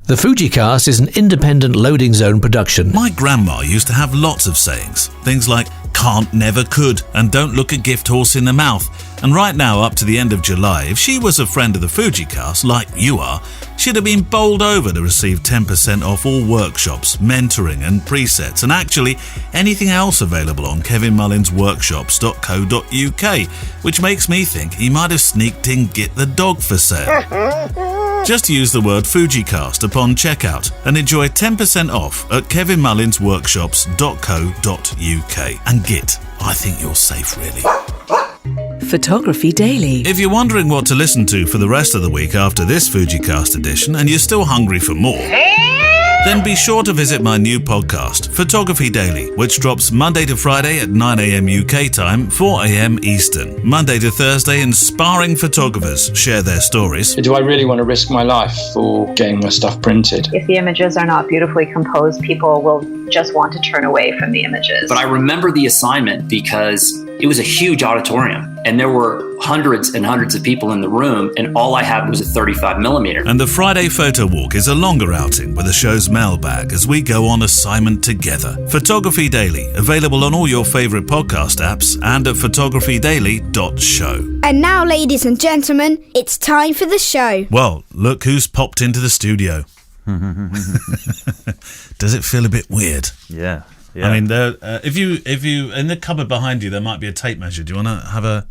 The FujiCast is an independent loading zone production. My grandma used to have lots of sayings. Things like, can't, never, could, and don't look a gift horse in the mouth. And right now, up to the end of July, if she was a friend of the FujiCast, like you are, she'd have been bowled over to receive 10% off all workshops, mentoring and presets, and actually anything else available on kevinmullinsworkshops.co.uk, which makes me think he might have sneaked in Get the Dog for sale. Just use the word FujiCast upon checkout and enjoy 10% off at kevinmullinsworkshops.co.uk. And Git, I think you're safe, really. Photography Daily. If you're wondering what to listen to for the rest of the week after this FujiCast edition and you're still hungry for more, then be sure to visit my new podcast, Photography Daily, which drops Monday to Friday at 9 a.m. UK time, 4 a.m. Eastern. Monday to Thursday, inspiring photographers share their stories. Do I really want to risk my life for getting my stuff printed? If the images are not beautifully composed, people will just want to turn away from the images. But I remember the assignment because it was a huge auditorium and there were hundreds and hundreds of people in the room, and all I had was a 35mm. And the Friday Photo Walk is a longer outing with the show's mailbag as we go on assignment together. Photography Daily, available on all your favourite podcast apps and at photographydaily.show. And now, ladies and gentlemen, it's time for the show. Well, look who's popped into the studio. Does it feel a bit weird? Yeah. I mean, if you in the cupboard behind you, there might be a tape measure. Do you want to have a?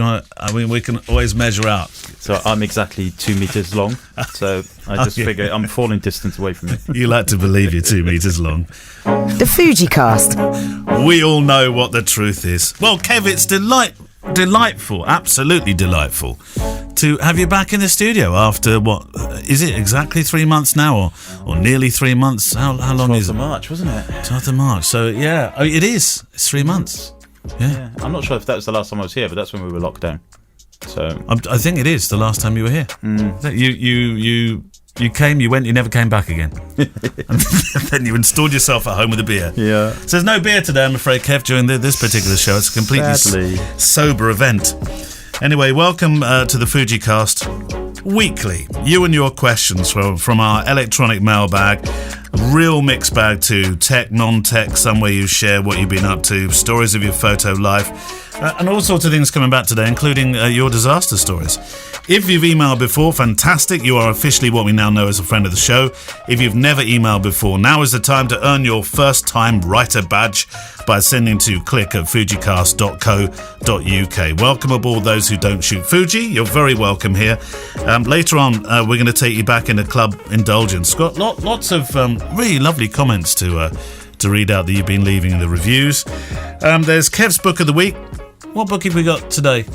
I mean, we can always measure out. So I'm exactly 2 meters long. So I just figure I'm falling distance away from you. You like to believe you're 2 meters long. The FujiCast. We all know what the truth is. Well, Kev, it's delightful, absolutely delightful, to have you back in the studio after what is it exactly 3 months now, or nearly 3 months? How long is it? 12th of March, wasn't it? 12th of March. So yeah, it is. It's 3 months. Yeah. I'm not sure if that was the last time I was here, but that's when we were locked down. So I think it is the last time you were here. You came, you went, you never came back again. And then you installed yourself at home with a beer. Yeah. So there's no beer today, I'm afraid, Kev, during this particular show. It's a completely sober event. Anyway, welcome to the FujiCast Weekly. You and your questions from our electronic mailbag. Real mixed bag too. Tech, non-tech, somewhere you share what you've been up to, stories of your photo life, and all sorts of things coming back today, including your disaster stories. If you've emailed before, fantastic. You are officially what we now know as a friend of the show. If you've never emailed before, now is the time to earn your first-time writer badge by sending to click@fujicast.co.uk. Welcome aboard those who don't shoot Fuji. You're very welcome here. Later on, we're going to take you back into Club Indulgence. Got lots of really lovely comments to read out that you've been leaving in the reviews. There's Kev's Book of the Week. What book have we got today?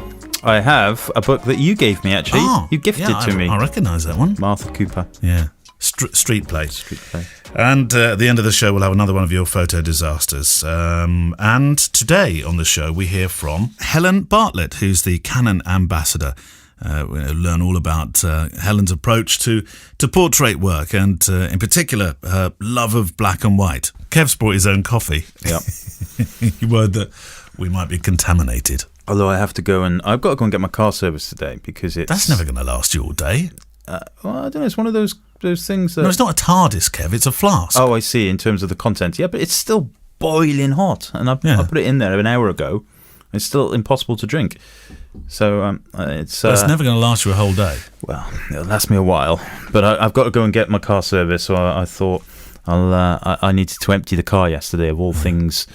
I have a book that you gave me, actually. You gifted it to me. I recognise that one. Martha Cooper. Yeah. Street Play. And at the end of the show, we'll have another one of your photo disasters. And today on the show, we hear from Helen Bartlett, who's the Canon ambassador. We'll learn all about Helen's approach to portrait work and, in particular, her love of black and white. Kev's brought his own coffee. Yeah. You worried that we might be contaminated. Although I've got to go and get my car serviced today because it's... That's never going to last you all day. Well, I don't know. It's one of those things that... No, it's not a TARDIS, Kev. It's a flask. Oh, I see. In terms of the content. Yeah, but it's still boiling hot. And I put it in there an hour ago. It's still impossible to drink. So it's... But it's never going to last you a whole day. Well, it'll last me a while. But I've got to go and get my car serviced. So I thought I needed to empty the car yesterday of all things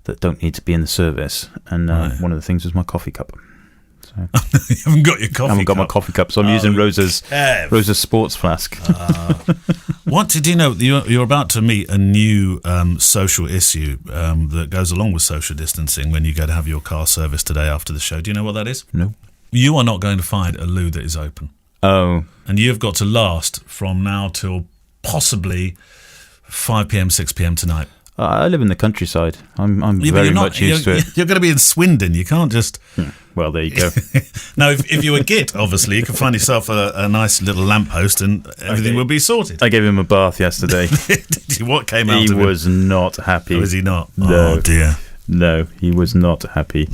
that don't need to be in the service. And one of the things was my coffee cup. So you haven't got your coffee cup? I haven't got my coffee cup, so I'm using Rosa's sports flask. What did you know? You're about to meet a new social issue that goes along with social distancing when you go to have your car serviced today after the show. Do you know what that is? No. You are not going to find a loo that is open. Oh. And you've got to last from now till possibly 5 p.m, 6 p.m. tonight. I live in the countryside. I'm very much used to it. You're going to be in Swindon. You can't just... Well, there you go. Now, if you were Git, obviously, you can find yourself a nice little lamppost and everything will be sorted. I gave him a bath yesterday. What came out of it? He was not happy. Was he not? No. Oh, dear. No, he was not happy.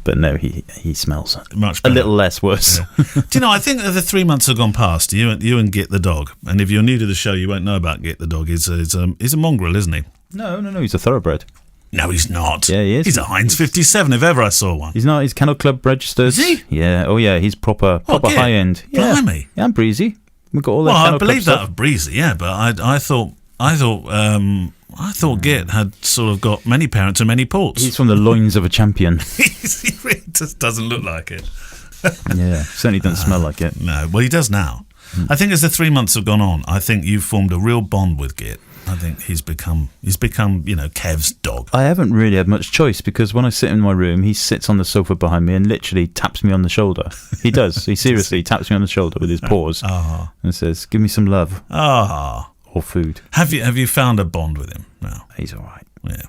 But no, he smells Much a better. little less worse. Yeah. Do you know, I think that the 3 months have gone past, you and Git the dog. And if you're new to the show, you won't know about Git the dog. He's a mongrel, isn't he? No, he's a thoroughbred. No, he's not. Yeah, he is. He's a Heinz 57, if ever I saw one. He's not. He's Kennel Club registered. Is he? Yeah. Oh, yeah. He's proper Git? high end. Yeah. Blimey. Yeah, I'm breezy. We've got all that. Well, I Kennel Club believe that stuff. of Breezy, yeah, but I thought Git had sort of got many parents and many ports. He's from the loins of a champion. He really just doesn't look like it. Yeah, certainly doesn't smell like it. No, well, he does now. I think as the 3 months have gone on, I think you've formed a real bond with Git. I think he's become, Kev's dog. I haven't really had much choice because when I sit in my room, he sits on the sofa behind me and literally taps me on the shoulder. He does. He seriously taps me on the shoulder with his paws and says, "Give me some love." Or food. Have you found a bond with him now? He's all right. Yeah.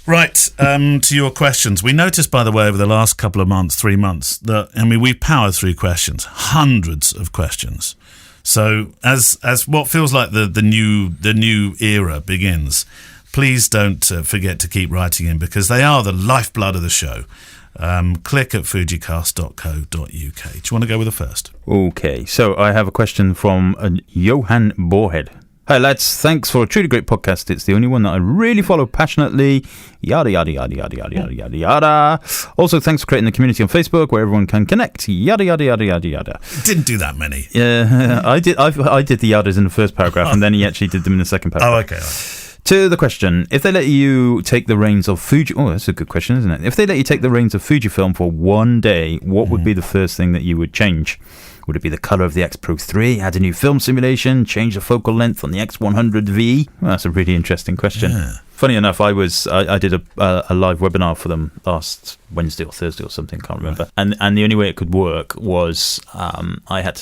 Right, to your questions. We noticed, by the way, over the last couple of months, 3 months, that we've powered through questions, hundreds of questions. So as what feels like the new era begins, please don't forget to keep writing in because they are the lifeblood of the show. Click at fujicast.co.uk. Do you want to go with the first? Okay, so I have a question from Johan Borhead. Hi lads, thanks for a truly great podcast. It's the only one that I really follow passionately. Yada yada yada yada yada yada yada yada. Also, thanks for creating the community on Facebook where everyone can connect. Yada yada yada yada yada. Didn't do that many. Yeah, I did the yadas in the first paragraph, and then he actually did them in the second paragraph. Oh, okay. All right. To the question, if they let you take the reins of Fuji... Oh, that's a good question, isn't it? If they let you take the reins of Fujifilm for one day, what would be the first thing that you would change? Would it be the colour of the X Pro 3, add a new film simulation, change the focal length on the X100V? Well, that's a really interesting question. Yeah. Funny enough, I did a live webinar for them last Wednesday or Thursday or something, can't remember. Right. And the only way it could work was they had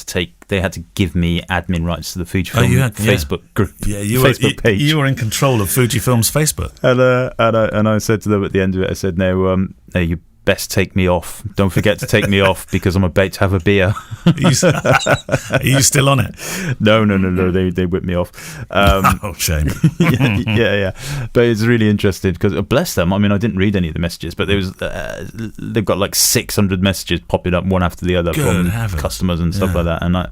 to give me admin rights to the Fujifilm Facebook group. Yeah, Facebook page. You were in control of Fujifilm's Facebook. And I said to them at the end of it, I said, no, you best take me off. Don't forget to take me off because I'm about to have a beer. Are you still on it? No. They whipped me off. Oh, shame. yeah. But it's really interesting because bless them. I mean, I didn't read any of the messages, but they've got like 600 messages popping up one after the other from customers and stuff like that. And I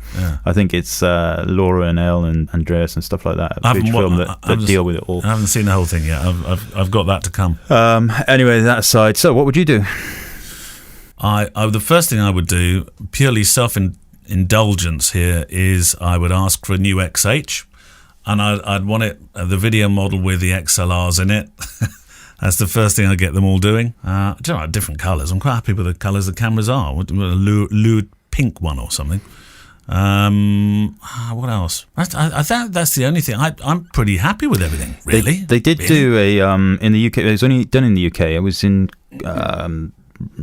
think it's Laura and Elle and Andreas and stuff like that at Fujifilm that deal with it all. I haven't seen the whole thing yet. I've got that to come. Anyway, that aside, so what would you do? The first thing I would do, purely self-indulgence here, is I would ask for a new XH, and I'd want it the video model with the XLRs in it. That's the first thing I get them all doing. I don't know, different colours. I'm quite happy with the colours the cameras are. A lewd pink one or something. What else? I think that's the only thing. I'm pretty happy with everything, really. They did do a in the UK. It was only done in the UK. It was in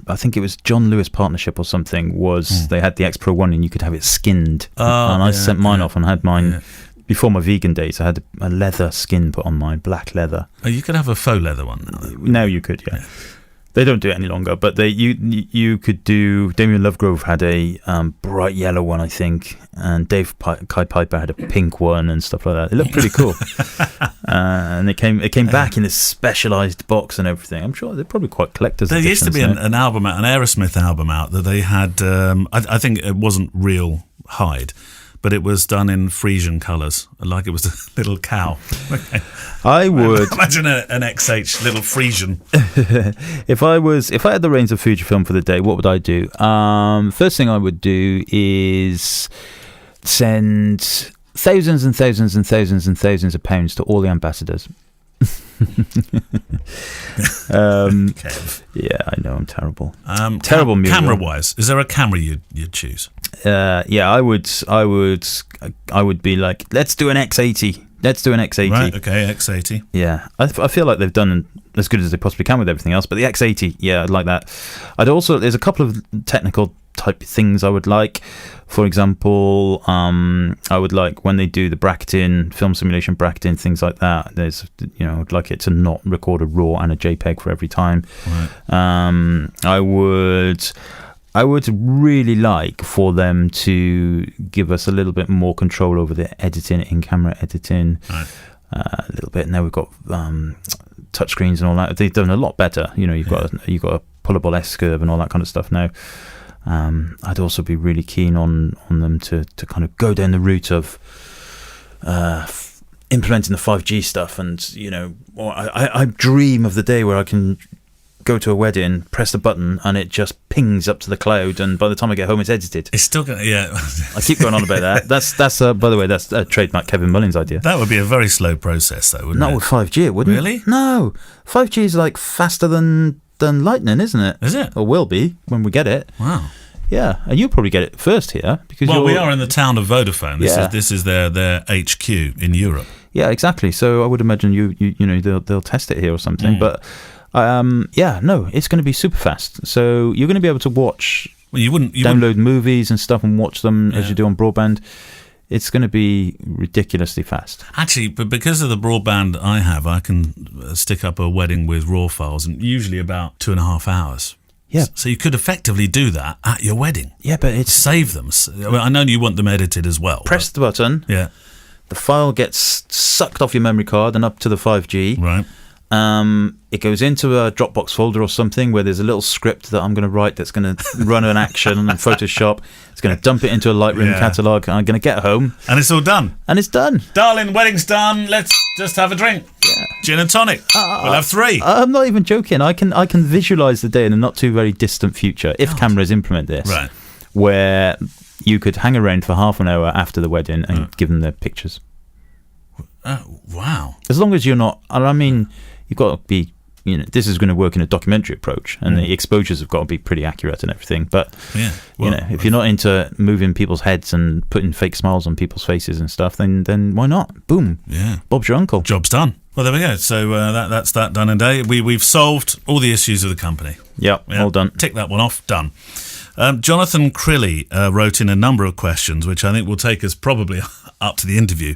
I think it was John Lewis Partnership or something. They had the X Pro 1 and you could have it skinned. And I sent mine off and had mine before my vegan days. I had a leather skin put on mine, black leather. Oh, you could have a faux leather one now. Now you could, yeah. They don't do it any longer, but you could do. Damien Lovegrove had a bright yellow one, I think, and Dave Kai Piper had a pink one and stuff like that. It looked pretty cool, and it came back in this specialised box and everything. I'm sure they're probably quite collector's editions. There used to be an album out, an Aerosmith album out that they had. I think it wasn't real hide, but it was done in Frisian colours, like it was a little cow. I would imagine an XH little Frisian. If I had the reins of Fujifilm for the day, what would I do? First thing I would do is send thousands and thousands and thousands and thousands of pounds to all the ambassadors. Yeah, I know, I'm terrible. Terrible music. Camera wise, is there a camera you'd choose? Yeah, I would be like, let's do an X80. Let's do an X80. Right, okay, X80. Yeah, I feel like they've done as good as they possibly can with everything else, but the X80, yeah, I'd like that. There's a couple of technical type things I would like. For example, I would like when they do the bracketing, film simulation bracketing, things like that. I'd like it to not record a RAW and a JPEG for every time. Right. I would really like for them to give us a little bit more control over the editing, in-camera editing, right. A little bit. Now we've got touchscreens and all that. They've done a lot better. You've got a pullable S-curve and all that kind of stuff now. I'd also be really keen on them to kind of go down the route of implementing the 5G stuff, and I dream of the day where I can go to a wedding, press the button, and it just pings up to the cloud, and by the time I get home, it's edited. It's still going to, yeah. I keep going on about that. That's by the way, that's a trademark Kevin Mullins idea. That would be a very slow process, though, wouldn't it? Not with 5G, it wouldn't. Really? No. 5G is like faster than lightning, isn't it? Is it? Or will be when we get it. Wow. Yeah, and you'll probably get it first here because we are in the town of Vodafone. This is their HQ in Europe. Yeah, exactly. So I would imagine they'll test it here or something. But it's going to be super fast. So you're going to be able to watch, download movies and stuff and watch them as you do on broadband. It's going to be ridiculously fast. Actually, but because of the broadband I have, I can stick up a wedding with RAW files in usually about 2.5 hours. Yeah. So you could effectively do that at your wedding. Yeah, but it's... Save them. I know you want them edited as well. Press the button. Yeah. The file gets sucked off your memory card and up to the 5G. Right. It goes into a Dropbox folder or something where there's a little script that I'm going to write that's going to run an action in Photoshop. It's going to dump it into a Lightroom catalogue, and I'm going to get home. And it's all done. And it's done. Darling, wedding's done. Let's just have a drink. Yeah. Gin and tonic. We'll have 3. I'm not even joking. I can visualise the day in a not too very distant future if cameras implement this. Right. Where you could hang around for half an hour after the wedding and give them their pictures. Oh, wow. As long as you're not... I mean... You've got to be, this is going to work in a documentary approach, and the exposures have got to be pretty accurate and everything. But, if you're not into moving people's heads and putting fake smiles on people's faces and stuff, then why not? Boom. Yeah. Bob's your uncle. Job's done. Well, there we go. So that's that done and day. We've solved all the issues of the company. Yep, all done. Tick that one off. Done. Jonathan Crilly wrote in a number of questions, which I think will take us probably up to the interview.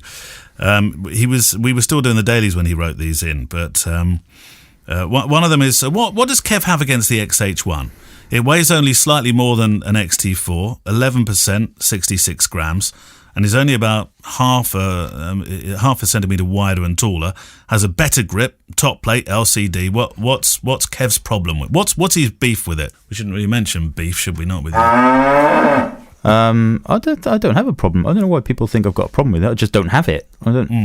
We were still doing the dailies when he wrote these in, but one of them is what does Kev have against the XH1? It weighs only slightly more than an XT4, 11%, 66 grams, and is only about half a centimetre wider and taller. Has a better grip, top plate, LCD. What's Kev's problem with? What's his beef with it? We shouldn't really mention beef, should we not? With you? I don't have a problem. I don't know why people think I've got a problem with it. I just don't have it.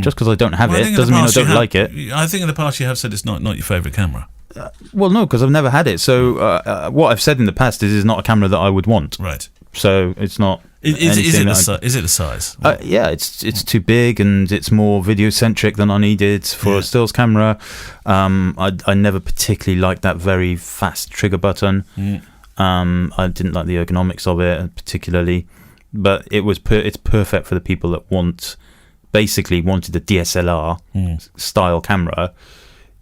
Just because I don't have it doesn't mean I don't like it. I think in the past you have said it's not your favourite camera. Well, no, because I've never had it. So what I've said in the past is it's not a camera that I would want. Right. So it's not. Is it the size? Yeah, it's too big and it's more video centric than I needed for a stills camera. I never particularly liked that very fast trigger button. I didn't like the ergonomics of it particularly, but it's perfect for the people that wanted a DSLR style camera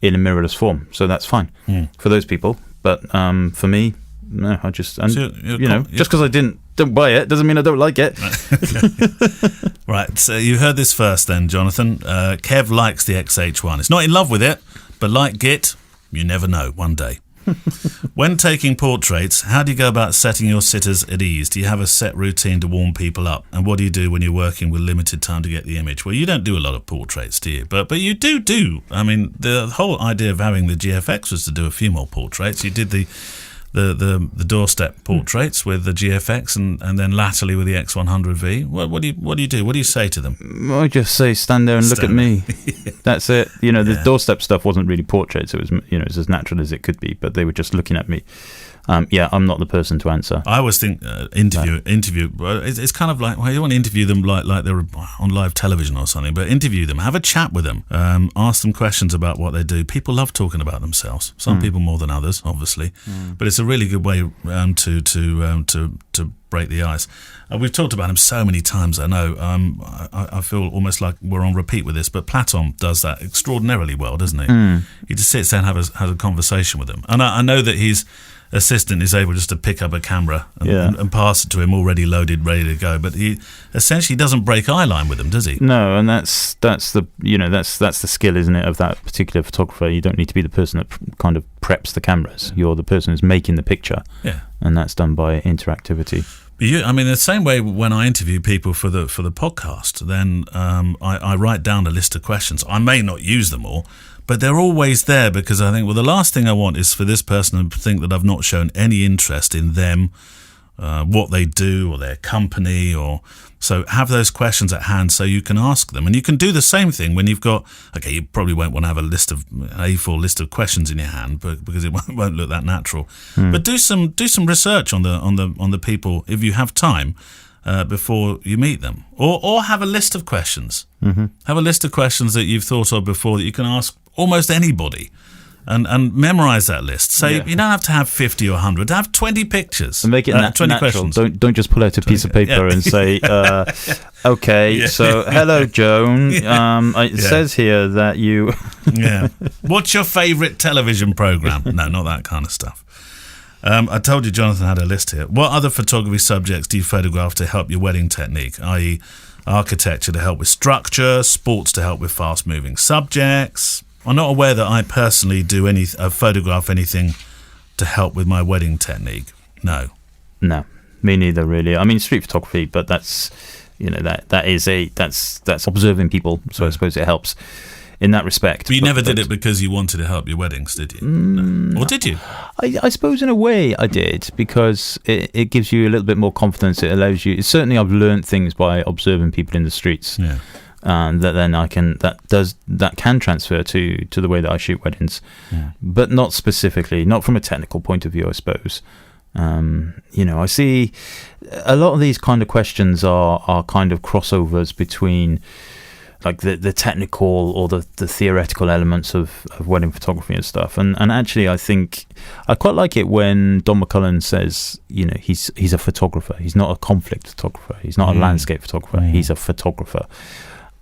in a mirrorless form. So that's fine for those people. But for me, no, I just just because I don't buy it doesn't mean I don't like it. Right. So you heard this first, then, Jonathan. Kev likes the XH1. It's not in love with it, but like Git, you never know. One day. When taking portraits, how do you go about setting your sitters at ease? Do you have a set routine to warm people up? And what do you do when you're working with limited time to get the image? Well, you don't do a lot of portraits, do you? But you do. I mean, the whole idea of having the GFX was to do a few more portraits. You did the doorstep portraits with the GFX and then latterly with the X100V. What do you do? What do you say to them? I just say stand there and look at me. That's it. The doorstep stuff wasn't really portraits. It was it's as natural as it could be, but they were just looking at me. I'm not the person to answer. I always think interview. It's kind of like, well, you don't want to interview them like they're on live television or something, but interview them, have a chat with them, ask them questions about what they do. People love talking about themselves. Some people more than others, obviously, but it's a really good way to break the ice. We've talked about him so many times. I know. I feel almost like we're on repeat with this, but Platon does that extraordinarily well, doesn't he? He just sits there and has a conversation with them, and I know that his assistant is able just to pick up a camera and pass it to him already loaded, ready to go. But he essentially doesn't break eye line with them, does he? No, and that's the skill, isn't it, of that particular photographer. You don't need to be the person that kind of preps the cameras. You're the person who's making the picture. Yeah, and that's done by interactivity. The same way when I interview people for the podcast, then I write down a list of questions. I may not use them all, but they're always there because I think, well, the last thing I want is for this person to think that I've not shown any interest in them, what they do or their company, so have those questions at hand so you can ask them. And you can do the same thing when you've got, okay, you probably won't want to have an A4 list of questions in your hand, because it won't look that natural. But do some research on the people if you have time before you meet them, or have a list of questions. Have a list of questions that you've thought of before that you can ask almost anybody. And memorize that list. So you don't have to have 50 or 100. Have 20 pictures. And make it 20 natural. questions. Don't just pull out a piece of paper and say, okay, so hello, Joan. It says here that you... What's your favourite television programme? No, not that kind of stuff. I told you Jonathan had a list here. What other photography subjects do you photograph to help your wedding technique, i.e. architecture to help with structure, sports to help with fast-moving subjects... I'm not aware that I personally do photograph anything to help with my wedding technique. No, me neither, really. I mean, street photography, but that's that's observing people. So I suppose it helps in that respect. But you never did it because you wanted to help your weddings, did you? No. Or did you? I suppose in a way I did, because it gives you a little bit more confidence. It allows you. Certainly, I've learned things by observing people in the streets. Yeah. That can transfer to the way that I shoot weddings, but not specifically, not from a technical point of view, I suppose. I see a lot of these kind of questions are kind of crossovers between like the technical or the theoretical elements of wedding photography and stuff. And actually, I think I quite like it when Don McCullum says, he's a photographer. He's not a conflict photographer. He's not a landscape photographer. He's a photographer.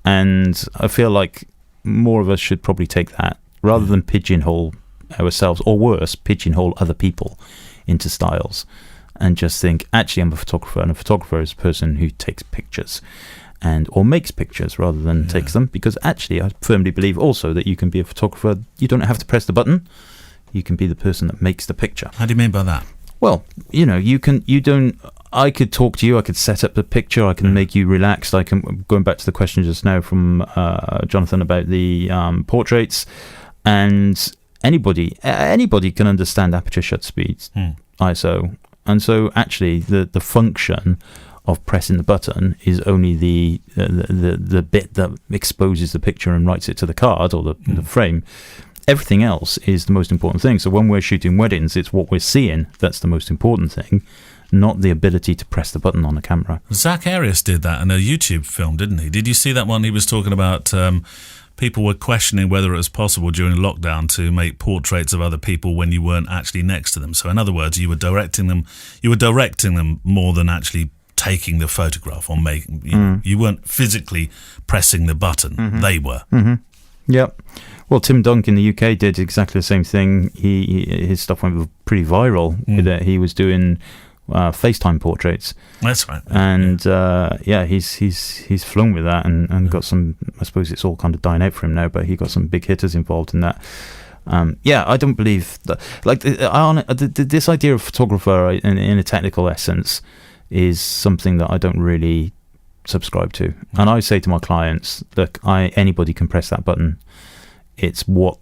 And I feel like more of us should probably take that, rather than pigeonhole ourselves, or worse, pigeonhole other people into styles, and just think, actually, I'm a photographer, and a photographer is a person who takes pictures or makes pictures rather than takes them. Because actually, I firmly believe also that you can be a photographer. You don't have to press the button. You can be the person that makes the picture. How do you mean by that? Well, I could talk to you, I could set up the picture, I can make you relaxed. I can, going back to the question just now from Jonathan about the portraits, and anybody can understand aperture shutter speed, ISO. And so actually the function of pressing the button is only the bit that exposes the picture and writes it to the card or the frame. Everything else is the most important thing. So when we're shooting weddings, it's what we're seeing that's the most important thing, not the ability to press the button on a camera. Zach Arias did that in a YouTube film, didn't he? Did you see that one? He was talking about people were questioning whether it was possible during lockdown to make portraits of other people when you weren't actually next to them. So in other words, you were directing them more than actually taking the photograph or making. You weren't physically pressing the button; they were. Yep. Well, Tim Dunk in the UK did exactly the same thing. His stuff went pretty viral with it. He was doing FaceTime portraits. That's right. And he's flown with that and got some. I suppose it's all kind of dying out for him now, but he got some big hitters involved in that. I don't believe that. Like this idea of photographer in a technical essence is something that I don't really subscribe to. And I say to my clients, look, anybody can press that button. It's what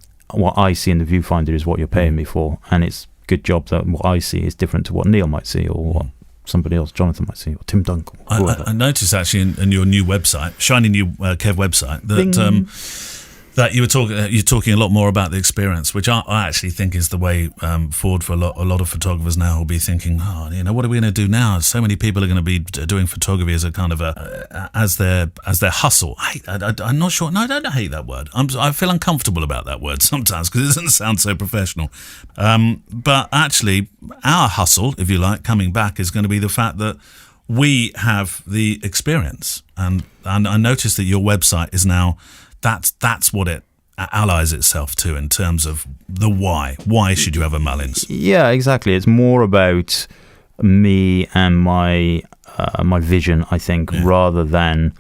I see in the viewfinder is what you're paying me for, and it's good job that what I see is different to what Neil might see or what somebody else, Jonathan, might see, or Tim Dunk. I noticed actually in your new website, shiny new Kev website, that you're talking a lot more about the experience, which I actually think is the way forward for a lot of photographers now. Will be thinking, what are we going to do now? So many people are going to be doing photography as a kind of as their hustle. I'm not sure. No, I don't hate that word. I feel uncomfortable about that word sometimes because it doesn't sound so professional. But actually, our hustle, if you like, coming back is going to be the fact that we have the experience, and I noticed that your website is now. That's what it allies itself to in terms of the why. Why should you have a Mullins? Yeah, exactly. It's more about me and my vision, I think, rather than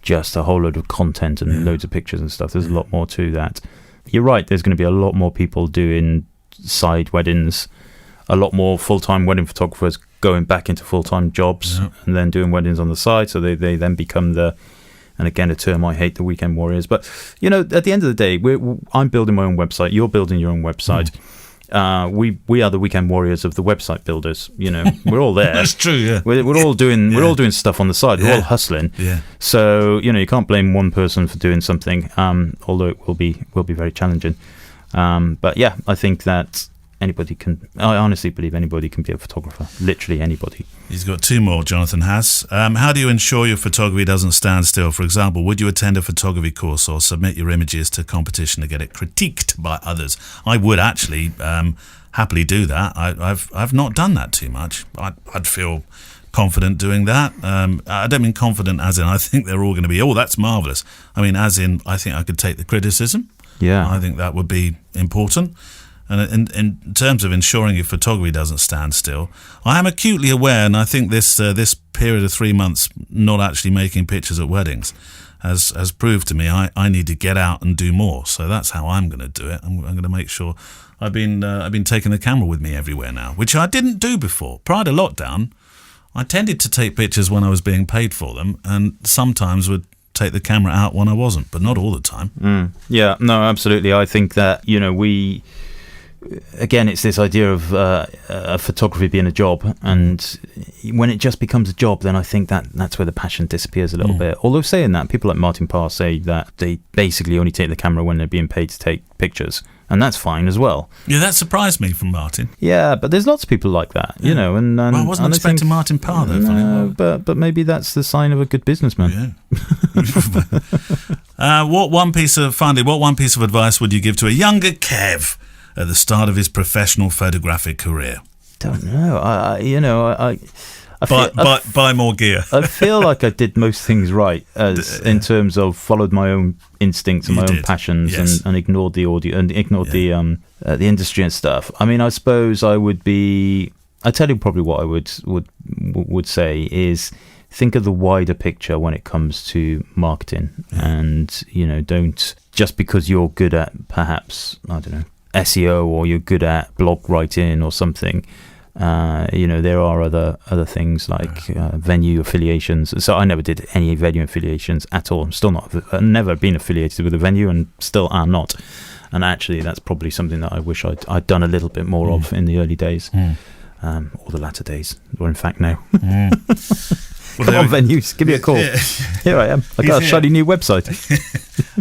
just a whole load of content and loads of pictures and stuff. There's a lot more to that. You're right. There's going to be a lot more people doing side weddings. A lot more full-time wedding photographers going back into full-time jobs and then doing weddings on the side. So they then become and again, a term I hate, the weekend warriors. But, at the end of the day, I'm building my own website. You're building your own website. We are the weekend warriors of the website builders. We're all there. That's true. Yeah, we're all doing stuff on the side. We're all hustling. Yeah. So you can't blame one person for doing something. Although it will be very challenging. But yeah, I think that anybody can. I honestly believe anybody can be a photographer. Literally anybody. He's got two more. Jonathan has. How do you ensure your photography doesn't stand still? For example, would you attend a photography course or submit your images to competition to get it critiqued by others? I would actually happily do that. I've not done that too much. I'd feel confident doing that. I don't mean confident as in I think they're all going to be, oh, that's marvellous. I mean as in I think I could take the criticism. Yeah. I think that would be important. And in terms of ensuring your photography doesn't stand still, I am acutely aware, and I think this period of 3 months not actually making pictures at weddings has proved to me I need to get out and do more. So that's how I'm going to do it. I'm going to make sure I've been taking the camera with me everywhere now, which I didn't do before. Prior to lockdown, I tended to take pictures when I was being paid for them, and sometimes would take the camera out when I wasn't, but not all the time. Yeah, no, absolutely. I think that again, it's this idea of photography being a job, and when it just becomes a job, then I think that's where the passion disappears a little bit. Although saying that, people like Martin Parr say that they basically only take the camera when they're being paid to take pictures, and that's fine as well. Yeah, that surprised me from Martin. Yeah, but there's lots of people like that, and well, I wasn't expecting Martin Parr though. No, but maybe that's the sign of a good businessman. Yeah. What one piece of advice would you give to a younger Kev at the start of his professional photographic career? Don't know. Buy more gear. I feel like I did most things right, in terms of followed my own instincts and my own passions, and ignored the audio and ignored the industry and stuff. I mean, I suppose I would be. I tell you probably what I would say is think of the wider picture when it comes to marketing, and don't just because you're good at perhaps SEO or you're good at blog writing or something. There are other things like venue affiliations. So I never did any venue affiliations at all. I'm still not. I've never been affiliated with a venue, and still am not. And actually, that's probably something that I wish I'd done a little bit more of in the early days, or the latter days, or in fact now. Come on, venues, give me a call. Yeah. Here I am. I got a shiny new website.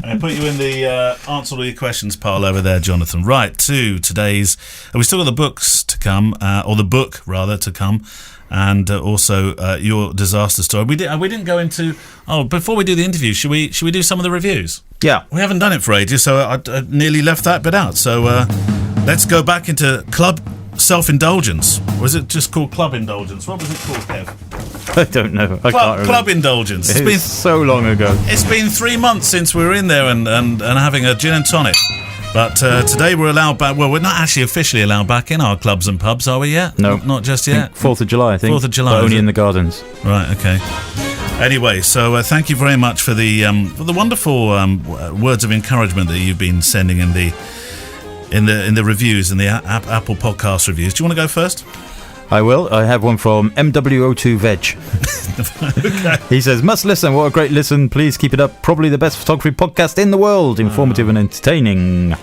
I put you in the answer all your questions pile over there, Jonathan. Right, to today's. We still got the books to come, or the book rather to come, and also your disaster story. We didn't go into. Oh, before we do the interview, should we do some of the reviews? Yeah, we haven't done it for ages, so I nearly left that bit out. So let's go back into club self-indulgence. Or is it just called club indulgence? What was it called, Kev? I don't know. I can't remember. Club indulgence. It's been so long ago. It's been 3 months since we were in there and having a gin and tonic. But today we're allowed back. Well, we're not actually officially allowed back in our clubs and pubs, are we yet? No. Not just yet? 4th of July, I think. 4th of July. But only in the gardens. Right, okay. Anyway, so thank you very much for the wonderful words of encouragement that you've been sending in the reviews, in the Apple Podcast reviews. Do you want to go first? I will. I have one from MW02 Veg. Okay. He says, must listen. What a great listen. Please keep it up. Probably the best photography podcast in the world. Informative and entertaining.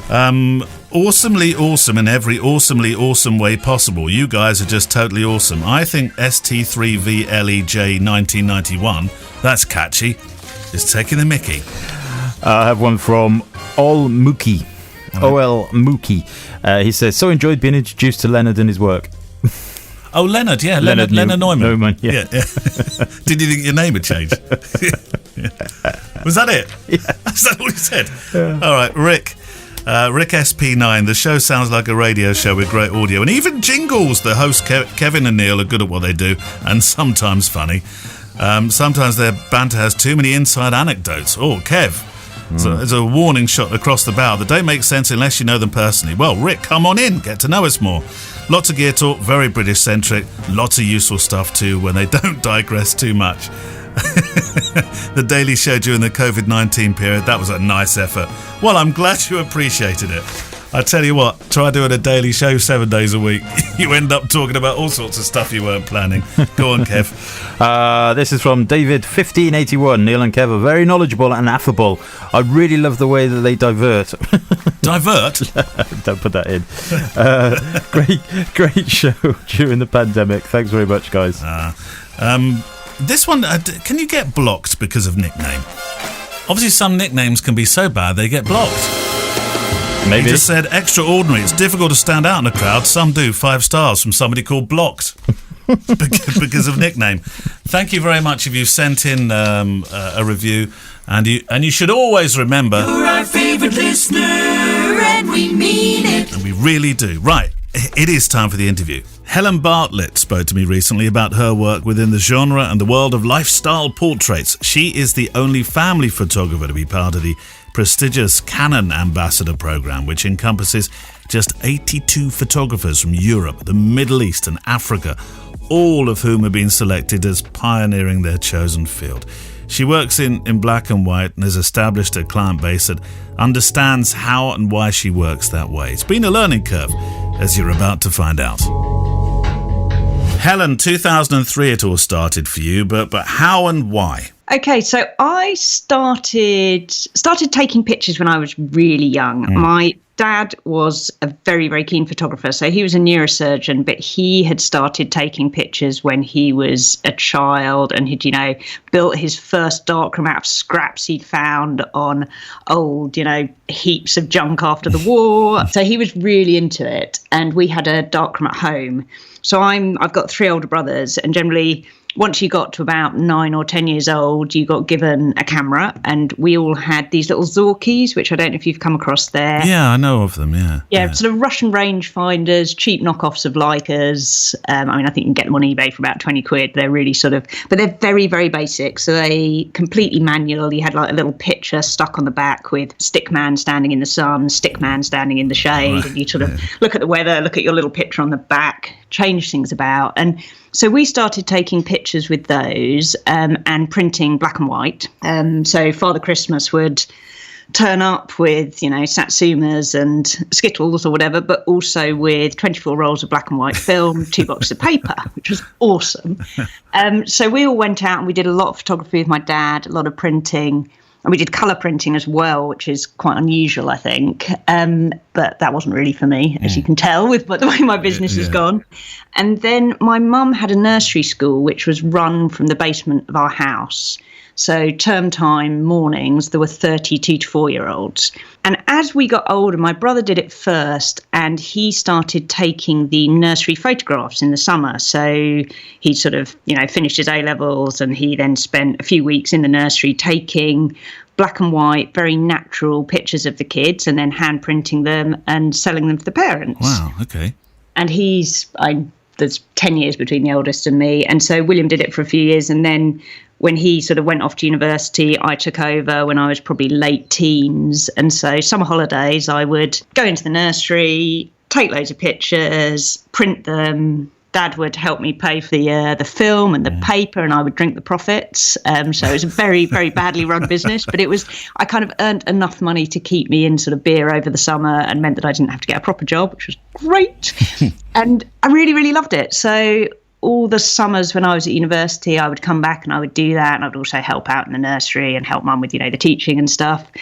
Awesomely awesome in every awesomely awesome way possible. You guys are just totally awesome. I think ST3VLEJ 1991, that's catchy, is taking the mickey. I have one from Ol Mookie. O.L. Mookie. He says, so enjoyed being introduced to Leonard and his work. Oh, Leonard, yeah. Leonard Neumann. Yeah. Did you think your name had changed? Yeah. Was that it? Yeah. Is that all you said? Yeah. All right, Rick. Rick SP9. The show sounds like a radio show with great audio and even jingles. The hosts Kevin and Neil are good at what they do and sometimes funny. Sometimes their banter has too many inside anecdotes. Oh, Kev. So there's a warning shot across the bow that don't make sense unless you know them personally. Well, Rick, come on in, get to know us more. Lots of gear talk, very British-centric, lots of useful stuff too when they don't digress too much. The Daily Show during the COVID-19 period, that was a nice effort. Well, I'm glad you appreciated it. I tell you what, try doing a daily show 7 days a week. You end up talking about all sorts of stuff you weren't planning. Go on, Kev. This is from David1581. Neil and Kev are very knowledgeable and affable. I really love the way that they divert. Divert? Don't put that in. Great show during the pandemic. Thanks very much, guys. This one, can you get blocked because of nickname? Obviously, some nicknames can be so bad they get blocked. Maybe. He just said, extraordinary. It's difficult to stand out in a crowd. Some do. 5 stars from somebody called Blocked because of nickname. Thank you very much if you sent in a review. And you should always remember... You're our favourite listener, and we mean it. And we really do. Right, it is time for the interview. Helen Bartlett spoke to me recently about her work within the genre and the world of lifestyle portraits. She is the only family photographer to be part of the prestigious Canon Ambassador Programme, which encompasses just 82 photographers from Europe, the Middle East and Africa, all of whom have been selected as pioneering their chosen field. She works in black and white and has established a client base that understands how and why she works that way. It's been a learning curve, as you're about to find out. Helen, 2003 it all started for you, but how and why? Okay, so I started taking pictures when I was really young. My dad was a very, very keen photographer. So he was a neurosurgeon, but he had started taking pictures when he was a child and he'd, built his first darkroom out of scraps he'd found on old, heaps of junk after the war. So he was really into it. And we had a darkroom at home. So I've got 3 older brothers, and generally once you got to about 9 or 10 years old, you got given a camera, and we all had these little Zorkis, which I don't know if you've come across there. Yeah, I know of them, yeah. Yeah, sort of Russian rangefinders, cheap knockoffs of Leicas. I think you can get them on eBay for about 20 quid. They're really but they're very, very basic. So they completely manual. You had like a little picture stuck on the back with stickman standing in the sun, stickman standing in the shade. Right. And you sort of look at the weather, look at your little picture on the back, change things about. And so we started taking pictures with those and printing black and white. So Father Christmas would turn up with, Satsumas and Skittles or whatever, but also with 24 rolls of black and white film, 2 boxes of paper, which was awesome. So we all went out and we did a lot of photography with my dad, a lot of printing. And we did colour printing as well, which is quite unusual, I think. But that wasn't really for me, as you can tell with the way my business has gone. And then my mum had a nursery school, which was run from the basement of our house. So term time mornings, there were 32 to 4-year-olds. And as we got older, my brother did it first, and he started taking the nursery photographs in the summer. So he sort of, finished his A-levels, and he then spent a few weeks in the nursery taking black and white, very natural pictures of the kids, and then hand printing them and selling them to the parents. Wow, okay. And there's 10 years between the eldest and me. And so William did it for a few years, and then when he sort of went off to university, I took over when I was probably late teens. And so summer holidays, I would go into the nursery, take loads of pictures, print them. Dad would help me pay for the film and the paper, and I would drink the profits. So it was a very, very badly run business, but I kind of earned enough money to keep me in sort of beer over the summer, and meant that I didn't have to get a proper job, which was great. And I really, really loved it. So all the summers when I was at university, I would come back and I would do that. And I would also help out in the nursery and help mum with, the teaching and stuff.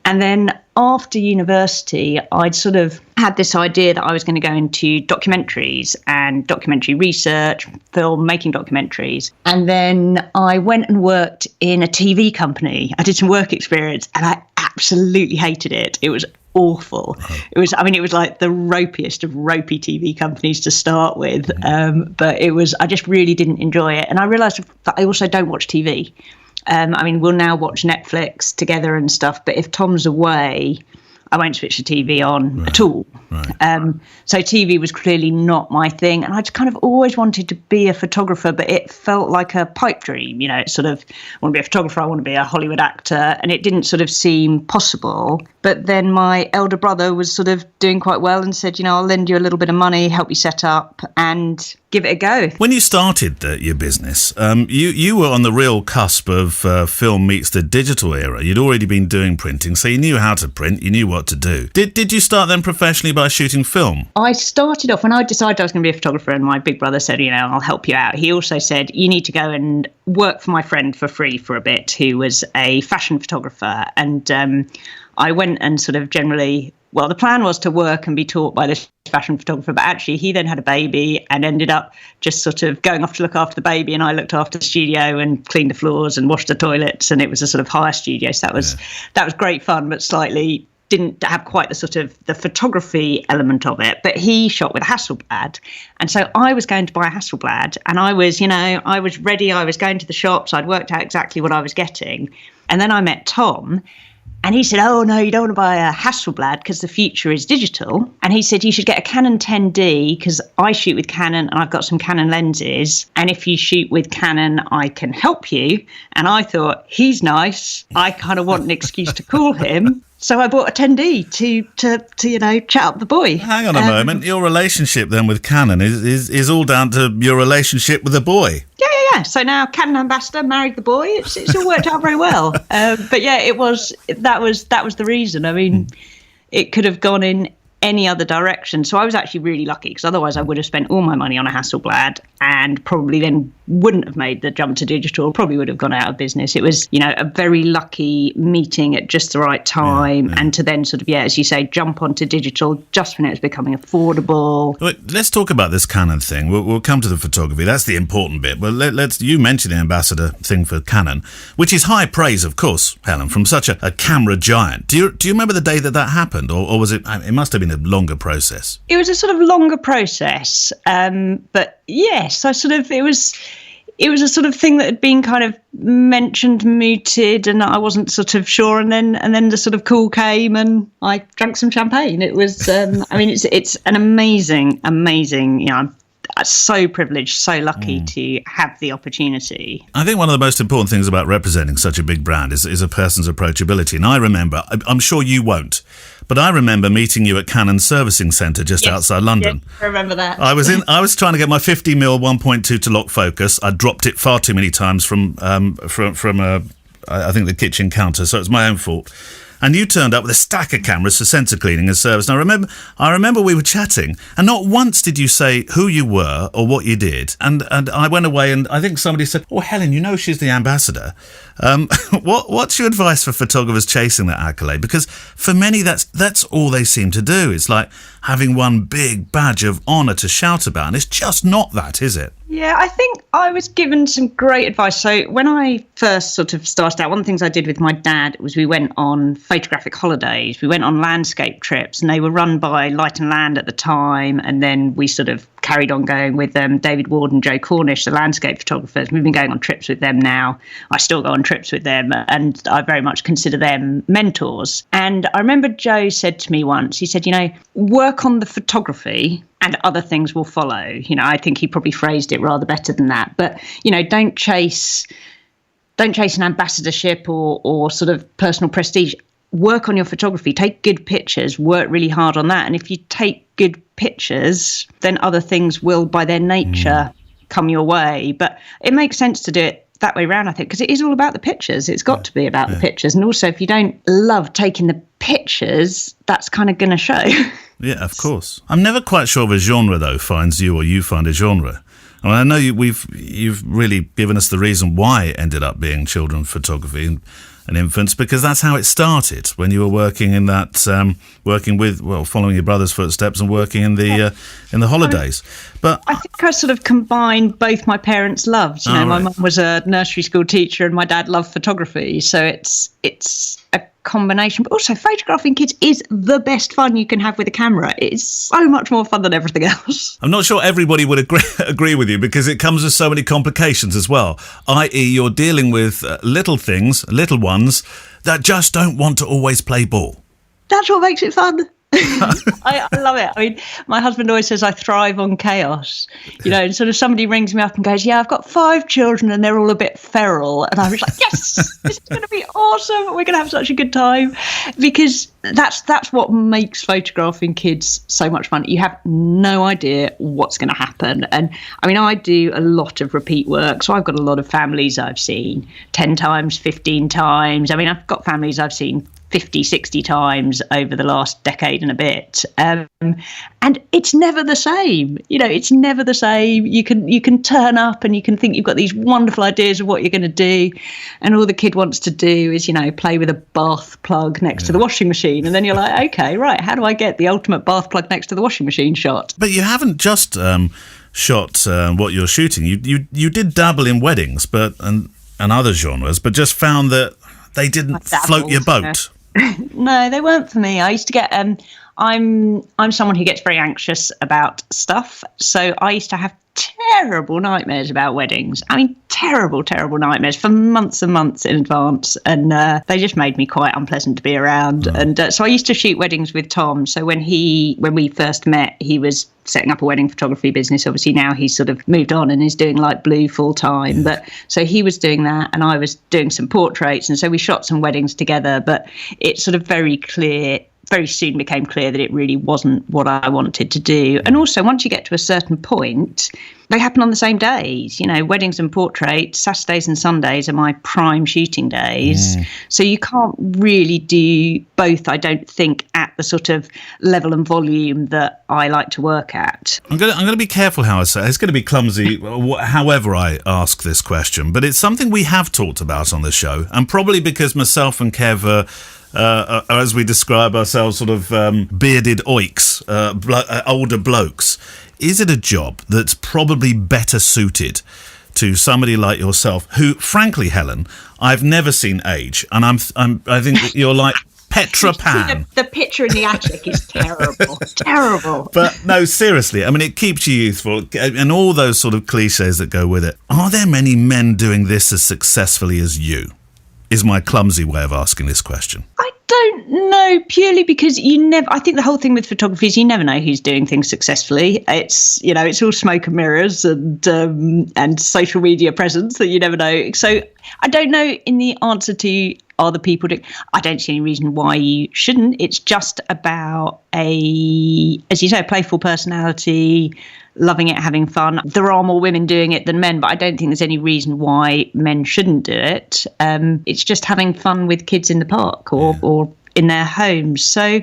And then after university, I'd sort of had this idea that I was going to go into documentaries and documentary research, making documentaries. And then I went and worked in a TV company. I did some work experience and I absolutely hated it. It was awful. It was like the ropiest of ropey TV companies to start with. But I just really didn't enjoy it. And I realized that I also don't watch TV. We'll now watch Netflix together and stuff, but if Tom's away, I won't switch the TV on at all. Right. So TV was clearly not my thing. And I just kind of always wanted to be a photographer, but it felt like a pipe dream. It's sort of, I want to be a photographer, I want to be a Hollywood actor. And it didn't sort of seem possible. But then my elder brother was sort of doing quite well and said, I'll lend you a little bit of money, help you set up and give it a go. When you started your business, you were on the real cusp of film meets the digital era. You'd already been doing printing, so you knew how to print, you knew what what to do. Did you start then professionally by shooting film? I started off when I decided I was going to be a photographer, and my big brother said, I'll help you out. He also said, you need to go and work for my friend for free for a bit, who was a fashion photographer. And I went and sort of generally, well, the plan was to work and be taught by this fashion photographer, but actually he then had a baby and ended up just sort of going off to look after the baby, and I looked after the studio and cleaned the floors and washed the toilets, and it was a sort of hire studio. So that was great fun, but slightly didn't have quite the sort of the photography element of it. But he shot with a Hasselblad, and so I was going to buy a Hasselblad, and I was ready. I was going to the shops. I'd worked out exactly what I was getting, and then I met Tom. And he said, oh, no, you don't want to buy a Hasselblad because the future is digital. And he said, you should get a Canon 10D because I shoot with Canon and I've got some Canon lenses. And if you shoot with Canon, I can help you. And I thought, he's nice. I kind of want an excuse to call him. So I bought a 10D to chat up the boy. Hang on a moment. Your relationship then with Canon is all down to your relationship with the boy. Yeah. So now Canon ambassador, married the boy. It's all worked out very well. But yeah, that was the reason. I mean, it could have gone in any other direction. So I was actually really lucky, because otherwise I would have spent all my money on a Hasselblad and probably then wouldn't have made the jump to digital, probably would have gone out of business. It was, a very lucky meeting at just the right time, and to then sort of, as you say, jump onto digital just when it was becoming affordable. Wait, let's talk about this Canon thing. We'll come to the photography. That's the important bit. Well, you mentioned the ambassador thing for Canon, which is high praise, of course, Helen, from such a camera giant. Do you remember the day that happened, or was it? It must have been a longer process. It was a sort of longer process, but yes, it was a sort of thing that had been kind of mentioned, mooted, and I wasn't sort of sure, and then the sort of call came and I drank some champagne. It was it's an amazing I'm so privileged, so lucky to have the opportunity. I think one of the most important things about representing such a big brand is a person's approachability. And I remember, I'm sure you won't, but I remember meeting you at Canon Servicing Centre just outside London. Yes, I remember that. I was trying to get my 50mm 1.2 to lock focus. I dropped it far too many times from I think the kitchen counter, so it's my own fault. And you turned up with a stack of cameras for sensor cleaning and service. And I remember we were chatting, and not once did you say who you were or what you did. And I went away, and I think somebody said, "Oh, Helen, she's the ambassador." What's your advice for photographers chasing that accolade? Because for many, that's all they seem to do. It's like having one big badge of honour to shout about, and it's just not that, is it? Yeah, I think I was given some great advice. So when I first sort of started out, one of the things I did with my dad was we went on photographic holidays. We went on landscape trips, and they were run by Light and Land at the time. And then we sort of carried on going with David Ward and Joe Cornish, the landscape photographers. We've been going on trips with them now. I still go on trips with them, and I very much consider them mentors. And I remember Joe said to me once, he said, work on the photography and other things will follow. I think he probably phrased it rather better than that. But, don't chase an ambassadorship or sort of personal prestige. Work on your photography, take good pictures, work really hard on that. And if you take good pictures, then other things will, by their nature, come your way. But it makes sense to do it that way around, I think, because it is all about the pictures. It's got to be about the pictures. And also, if you don't love taking the pictures, that's kind of going to show. Yeah, of course. I'm never quite sure if a genre, though, finds you or you find a genre. I know you've really given us the reason why it ended up being children photography and infants, because that's how it started when you were working in that, following your brother's footsteps and working in the holidays. But I think I sort of combined both my parents' loves. My mum was a nursery school teacher and my dad loved photography, so it's a combination. But also, photographing kids is the best fun you can have with a camera. It's so much more fun than everything else. I'm not sure everybody would agree with you, because it comes with so many complications as well, i.e. you're dealing with little ones that just don't want to always play ball. That's what makes it fun. I love it. I mean, my husband always says I thrive on chaos, and sort of somebody rings me up and goes, I've got 5 children and they're all a bit feral. And I was like, yes, this is going to be awesome. We're going to have such a good time, because that's what makes photographing kids so much fun. You have no idea what's going to happen. And I mean, I do a lot of repeat work. So I've got a lot of families I've seen 10 times, 15 times. I mean, I've got families I've seen 50, 60 times over the last decade and a bit. And it's never the same. It's never the same. You can turn up and you can think you've got these wonderful ideas of what you're going to do. And all the kid wants to do is, play with a bath plug next to the washing machine. And then you're like, okay, right, how do I get the ultimate bath plug next to the washing machine shot? But you haven't just shot what you're shooting. You did dabble in weddings and other genres, but just found that they didn't float your boat. No, they weren't for me. I used to get I'm someone who gets very anxious about stuff, so I used to have terrible nightmares about weddings. I mean, terrible nightmares for months and months in advance, and they just made me quite unpleasant to be around. And so I used to shoot weddings with Tom. So when we first met, he was setting up a wedding photography business. Obviously now he's sort of moved on and is doing Light Blue full time. But so he was doing that and I was doing some portraits, and so we shot some weddings together. But it's sort of very soon became clear that it really wasn't what I wanted to do. And also, once you get to a certain point, they happen on the same days. Weddings and portraits, Saturdays and Sundays are my prime shooting days. So you can't really do both, I don't think, at the sort of level and volume that I like to work at. I'm going to be careful how I say it. It's going to be clumsy however I ask this question, but it's something we have talked about on the show, and probably because myself and Kev are, as we describe ourselves, sort of bearded oiks, older blokes. Is it a job that's probably better suited to somebody like yourself, who, frankly, Helen, I've never seen age, and I think that you're like Petra Pan. The picture in the attic is terrible, terrible. But no, seriously, I mean, it keeps you youthful, and all those sort of cliches that go with it. Are there many men doing this as successfully as you? Is my clumsy way of asking this question. I don't know, purely because I think the whole thing with photography is you never know who's doing things successfully. It's, it's all smoke and mirrors and social media presence that you never know. So I don't know in the answer to are the people doing, I don't see any reason why you shouldn't. It's just about as you say, a playful personality, loving it, having fun. There are more women doing it than men, but I don't think there's any reason why men shouldn't do it. It's just having fun with kids in the park or in their homes. So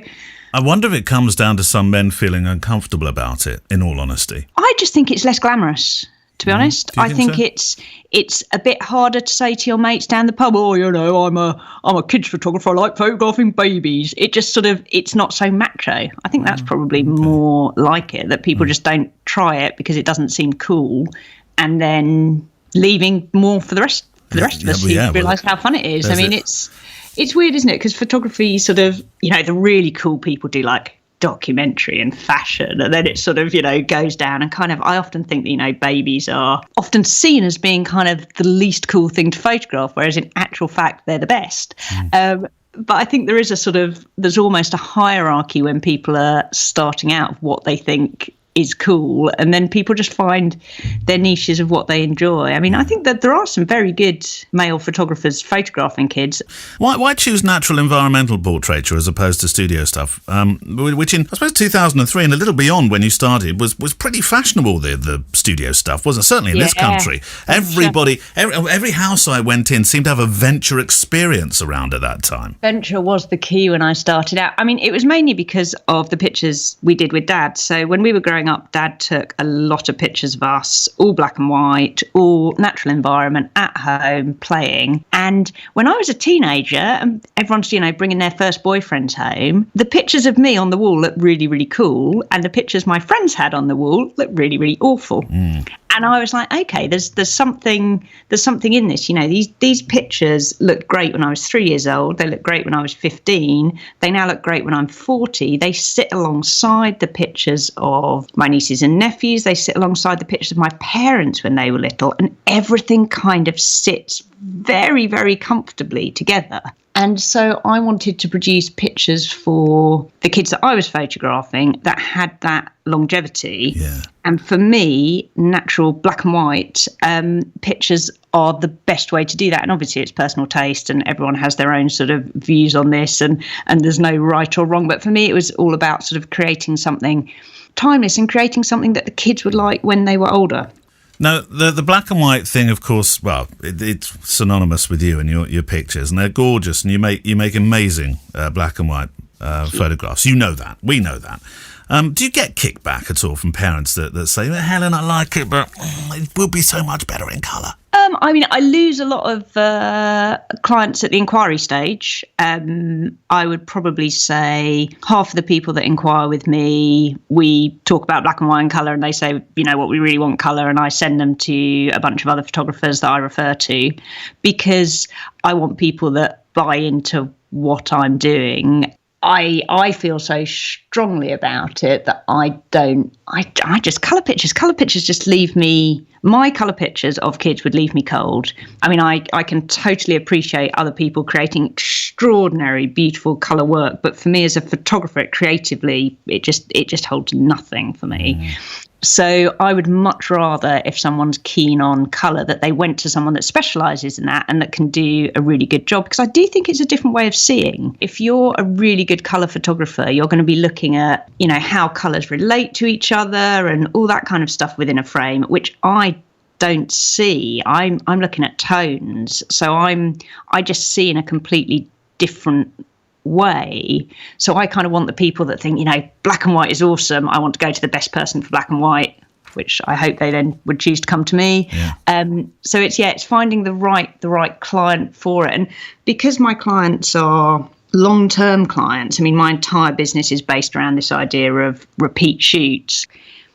I wonder if it comes down to some men feeling uncomfortable about it, in all honesty. I just think it's less glamorous, to be honest. I think so? It's a bit harder to say to your mates down the pub, I'm a kids photographer, I like photographing babies. It just sort of, it's not so macho. I think that's probably more like it, that people just don't try it because it doesn't seem cool, and then leaving more for the rest of us who realise how fun it is. I mean, it's weird, isn't it? Because photography sort of, the really cool people do like documentary and fashion, and then it sort of goes down, and kind of I often think that babies are often seen as being kind of the least cool thing to photograph, whereas in actual fact they're the best. But I think there is there's almost a hierarchy when people are starting out of what they think is cool, and then people just find their niches of what they enjoy. I mean, I think that there are some very good male photographers photographing kids. Why choose natural environmental portraiture as opposed to studio stuff? Which in, I suppose, 2003 and a little beyond when you started was pretty fashionable, the studio stuff, wasn't it? Certainly in this country. Everybody, every house I went in seemed to have a venture experience around at that time. Venture was the key when I started out. I mean, it was mainly because of the pictures we did with Dad. So when we were growing up, Dad took a lot of pictures of us, all black and white, all natural environment, at home, playing. And when I was a teenager, and everyone's, bringing their first boyfriends home, the pictures of me on the wall looked really, really cool, and the pictures my friends had on the wall looked really, really awful. And I was like, okay, there's something in this. These pictures looked great when I was 3 years old. They look great when I was 15. They now look great when I'm 40. They sit alongside the pictures of my nieces and nephews. They sit alongside the pictures of my parents when they were little, and everything kind of sits very, very comfortably together. And so I wanted to produce pictures for the kids that I was photographing that had that longevity. Yeah. And for me, natural black and white pictures are the best way to do that. And obviously it's personal taste and everyone has their own sort of views on this, and there's no right or wrong. But for me, it was all about sort of creating something timeless and creating something that the kids would like when they were older. Now, the black and white thing, of course, well, it's synonymous with you and your pictures, and they're gorgeous, and you make amazing black and white photographs. You know that. We know that. Do you get kickback at all from parents that say, Helen, I like it, but it would be so much better in colour? I mean, I lose a lot of clients at the inquiry stage. I would probably say half of the people that inquire with me, we talk about black and white and colour, and they say, what we really want colour, and I send them to a bunch of other photographers that I refer to, because I want people that buy into what I'm doing. I feel so strongly about it that I just colour pictures just leave me, my colour pictures of kids would leave me cold. I mean, I can totally appreciate other people creating extraordinary, beautiful colour work, but for me as a photographer, creatively, it just holds nothing for me. So I would much rather, if someone's keen on colour, that they went to someone that specialises in that and that can do a really good job, because I do think it's a different way of seeing. If you're a really good colour photographer, you're going to be looking at, how colours relate to each other and all that kind of stuff within a frame, which I don't see. I'm looking at tones. So I just see in a completely different way. So I kind of want the people that think, black and white is awesome. I want to go to the best person for black and white, which I hope they then would choose to come to me. Yeah. So it's finding the right client for it. And because my clients are long-term clients, I mean, my entire business is based around this idea of repeat shoots.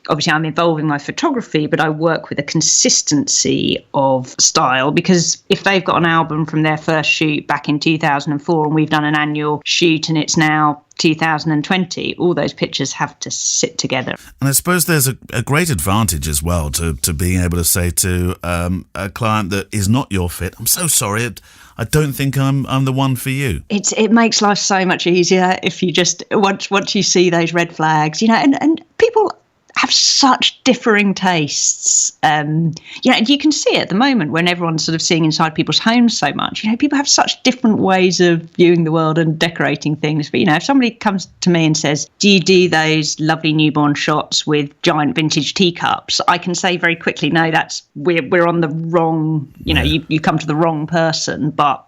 Obviously, I'm involved in my photography, but I work with a consistency of style, because if they've got an album from their first shoot back in 2004 and we've done an annual shoot and it's now 2020, all those pictures have to sit together. And I suppose there's a great advantage as well to being able to say to a client that is not your fit, I'm so sorry, I don't think I'm the one for you. It makes life so much easier if you just, once you see those red flags, and people have such differing tastes. And you can see it at the moment when everyone's sort of seeing inside people's homes so much. People have such different ways of viewing the world and decorating things. But, if somebody comes to me and says, do you do those lovely newborn shots with giant vintage teacups? I can say very quickly, no, we're on the wrong, you come to the wrong person, but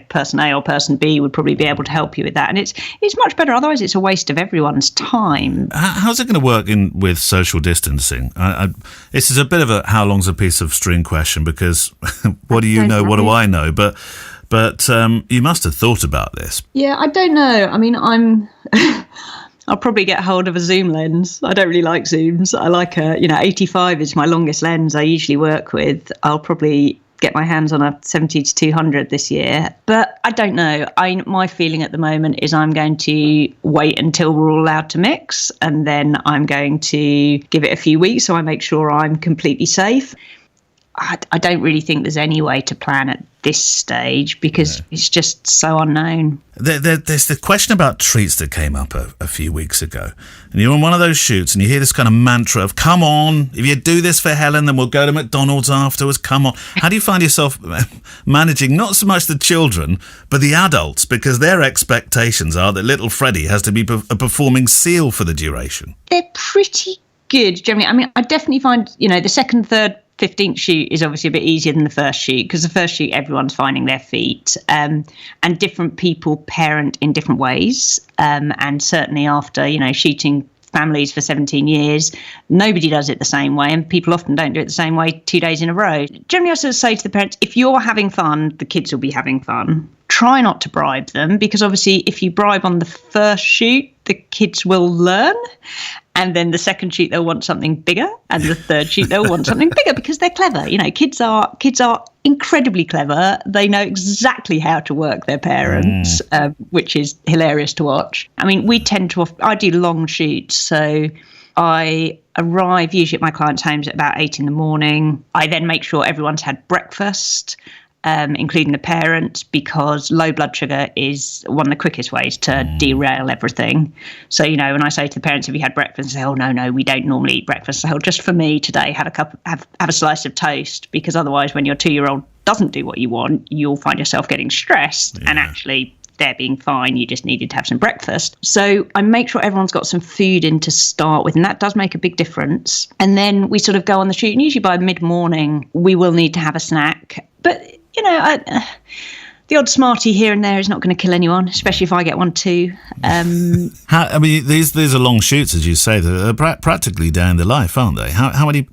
person A or person B would probably be able to help you with that. And it's much better. Otherwise, it's a waste of everyone's time. How's it going to work with social distancing? This is a bit of a how long's a piece of string question, because what do you know? What do I know? But you must have thought about this. Yeah, I don't know. I mean, I'll probably get hold of a zoom lens. I don't really like zooms. I like 85 is my longest lens I usually work with. I'll probably get my hands on a 70-200 this year, but I don't know. My feeling at the moment is I'm going to wait until we're all allowed to mix, and then I'm going to give it a few weeks so I make sure I'm completely safe. I don't really think there's any way to plan at this stage, because it's just so unknown. There's the question about treats that came up a few weeks ago. And you're on one of those shoots and you hear this kind of mantra of, come on, if you do this for Helen, then we'll go to McDonald's afterwards, come on. How do you find yourself managing not so much the children, but the adults? Because their expectations are that little Freddie has to be a performing seal for the duration. They're pretty good, generally. I mean, I definitely find, the second, third, 15th shoot is obviously a bit easier than the first shoot, because the first shoot everyone's finding their feet, and different people parent in different ways, and certainly after shooting families for 17 years, nobody does it the same way, and people often don't do it the same way 2 days in a row. Generally, I sort of say to the parents, if you're having fun, the kids will be having fun. Try not to bribe them, because obviously if you bribe on the first shoot, the kids will learn. And then the second shoot, they'll want something bigger. And the third shoot, they'll want something bigger, because they're clever. Kids are incredibly clever. They know exactly how to work their parents, which is hilarious to watch. I mean, I do long shoots. So I arrive usually at my clients' homes at about 8 a.m. I then make sure everyone's had breakfast, including the parents, because low blood sugar is one of the quickest ways to derail everything. So, when I say to the parents, have you had breakfast? They say, oh, no, we don't normally eat breakfast. So just for me today, have a slice of toast, because otherwise when your 2-year-old doesn't do what you want, you'll find yourself getting stressed and actually there being fine, you just needed to have some breakfast. So I make sure everyone's got some food in to start with, and that does make a big difference. And then we sort of go on the shoot, and usually by mid-morning we will need to have a snack. But, you know, the odd Smartie here and there is not going to kill anyone, especially if I get one too. These are long shoots, as you say. They're practically day in the life, aren't they? How many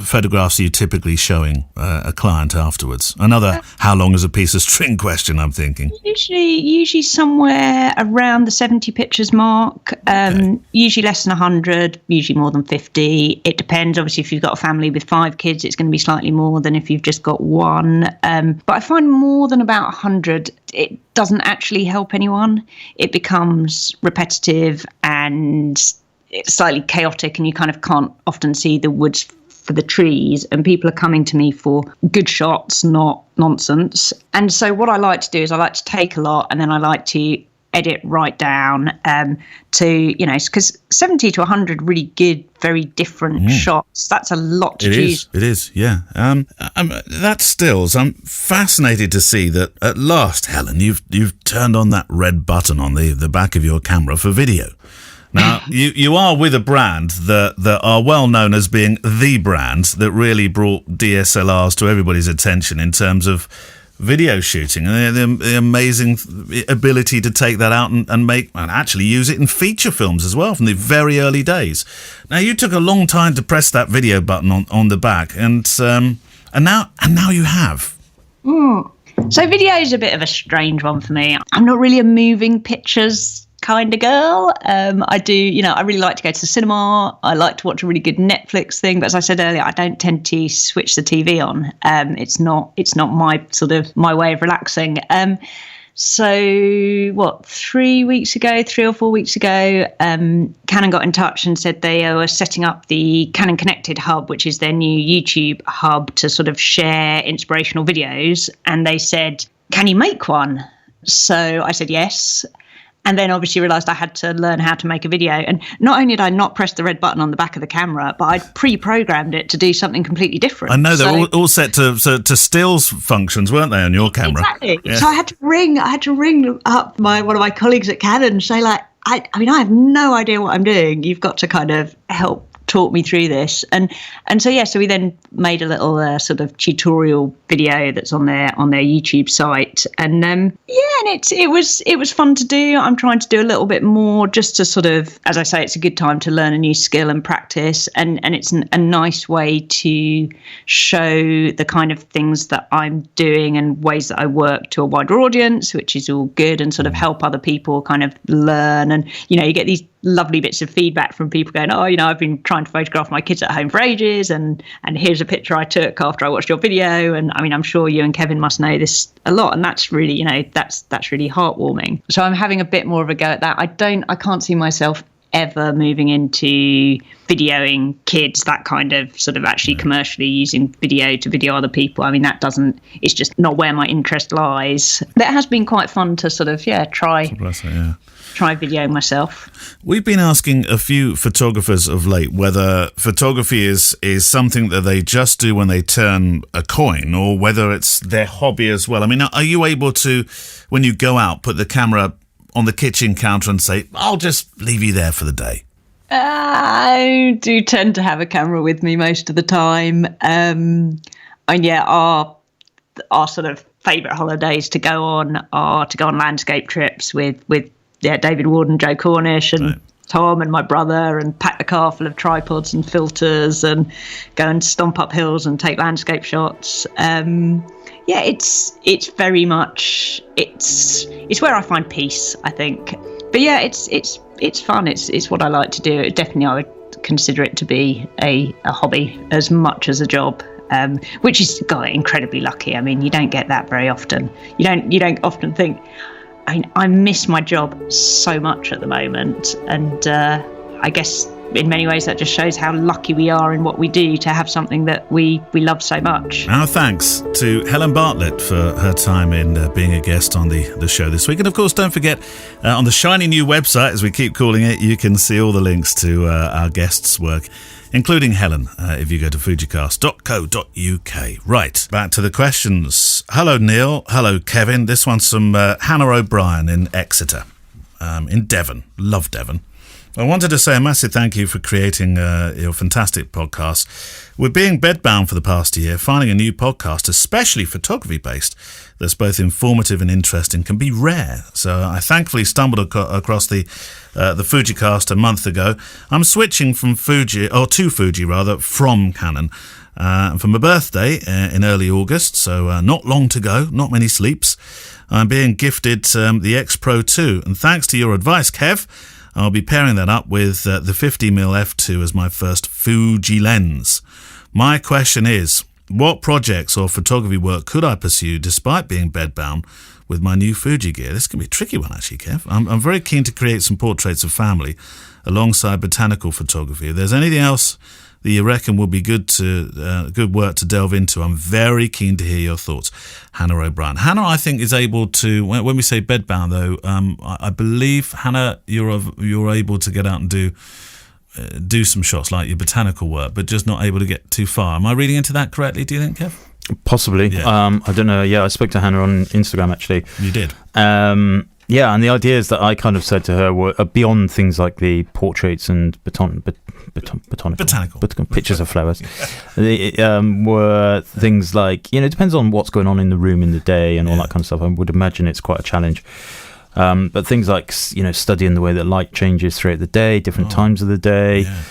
photographs are you typically showing a client afterwards? Another how long is a piece of string question, I'm thinking. Usually somewhere around the 70 pictures mark. Usually less than 100, usually more than 50. It depends. Obviously, if you've got a family with 5 kids, it's going to be slightly more than if you've just got one. But I find more than about 100, it doesn't actually help anyone. It becomes repetitive and it's slightly chaotic, and you kind of can't often see the woods for the trees, and people are coming to me for good shots, not nonsense. And so what I like to do is I like to take a lot, and then I like to edit right down to, you know, because 70 to 100 really good, very different shots. That's a lot to choose. It is, yeah. That stills. I'm fascinated to see that at last, Helen, you've turned on that red button on the back of your camera for video. Now, you are with a brand that are well known as being the brand that really brought DSLRs to everybody's attention in terms of video shooting, and the amazing ability to take that out and make and actually use it in feature films as well from the very early days. Now, you took a long time to press that video button on the back, and now you have. So video is a bit of a strange one for me. I'm not really a moving pictures kind of girl. I do, you know, I really like to go to the cinema. I like to watch a really good Netflix thing, but as I said earlier, I don't tend to switch the TV on. It's not my sort of my way of relaxing. So 3 or 4 weeks ago, Canon got in touch and said they were setting up the Canon Connected Hub, which is their new YouTube hub to sort of share inspirational videos. And they said, "Can you make one?" So I said yes. And then obviously realised I had to learn how to make a video. And not only did I not press the red button on the back of the camera, but I'd pre-programmed it to do something completely different. I know they're all set to stills functions, weren't they, on your camera? Exactly. Yeah. So I had to ring up one of my colleagues at Canon and say, like, I mean, I have no idea what I'm doing. You've got to kind of help talk me through this. And so we then made a little sort of tutorial video that's on their YouTube site. And and it was fun to do. I'm trying to do a little bit more just to sort of, as I say, it's a good time to learn a new skill and practice, and it's a nice way to show the kind of things that I'm doing and ways that I work to a wider audience, which is all good, and sort of help other people kind of learn. And, you know, you get these lovely bits of feedback from people going, "Oh, you know, I've been trying to photograph my kids at home for ages, and here's a picture I took after I watched your video." And I mean, I'm sure you and Kevin must know this a lot, and that's really, you know, that's really heartwarming. So I'm having a bit more of a go at that. I can't see myself ever moving into videoing kids, that kind of sort of actually commercially using video to video other people. I mean, it's just not where my interest lies. That has been quite fun to sort of, try videoing myself. We've been asking a few photographers of late whether photography is something that they just do when they turn a coin, or whether it's their hobby as well. I mean, are you able to, when you go out, put the camera on the kitchen counter and say, "I'll just leave you there for the day"? I do tend to have a camera with me most of the time. Our sort of favourite holidays to go on are to go on landscape trips with David Ward and Joe Cornish and Tom and my brother, and pack the car full of tripods and filters and go and stomp up hills and take landscape shots. It's very much it's where I find peace, I think. But yeah, it's fun. It's what I like to do. Definitely, I would consider it to be a hobby as much as a job. Which is, God, incredibly lucky. I mean, you don't get that very often. You don't often think. I mean, I miss my job so much at the moment, and I guess in many ways, that just shows how lucky we are in what we do to have something that we love so much. Our thanks to Helen Bartlett for her time in being a guest on the show this week. And of course, don't forget, on the shiny new website, as we keep calling it, you can see all the links to our guests' work, including Helen, if you go to fujicast.co.uk. Right, back to the questions. Hello, Neil. Hello, Kevin. This one's from Hannah O'Brien in Exeter, in Devon. Love Devon. I wanted to say a massive thank you for creating your fantastic podcast. With being bedbound for the past year, finding a new podcast, especially photography-based, that's both informative and interesting can be rare. So I thankfully stumbled across the FujiCast a month ago. I'm switching from from Canon. For my birthday in early August, so not long to go, not many sleeps, I'm being gifted the X Pro 2. And thanks to your advice, Kev, I'll be pairing that up with the 50mm f2 as my first Fuji lens. My question is, what projects or photography work could I pursue despite being bedbound with my new Fuji gear? This can be a tricky one, actually, Kev. I'm very keen to create some portraits of family alongside botanical photography. If there's anything else that you reckon would be good work to delve into, I'm very keen to hear your thoughts. Hannah O'Brien. Hannah, I think, is able to, when we say bedbound, though, I believe, Hannah, you're able to get out and do some shots like your botanical work, but just not able to get too far. Am I reading into that correctly, do you think, Kev? Possibly. Yeah. I don't know. Yeah, I spoke to Hannah on Instagram, actually. You did? Yeah, and the ideas that I kind of said to her were beyond things like the portraits and botanical pictures of flowers. They were things like, it depends on what's going on in the room in the day and all that kind of stuff. I would imagine it's quite a challenge. But things like, studying the way that light changes throughout the day, different times of the day. Yeah.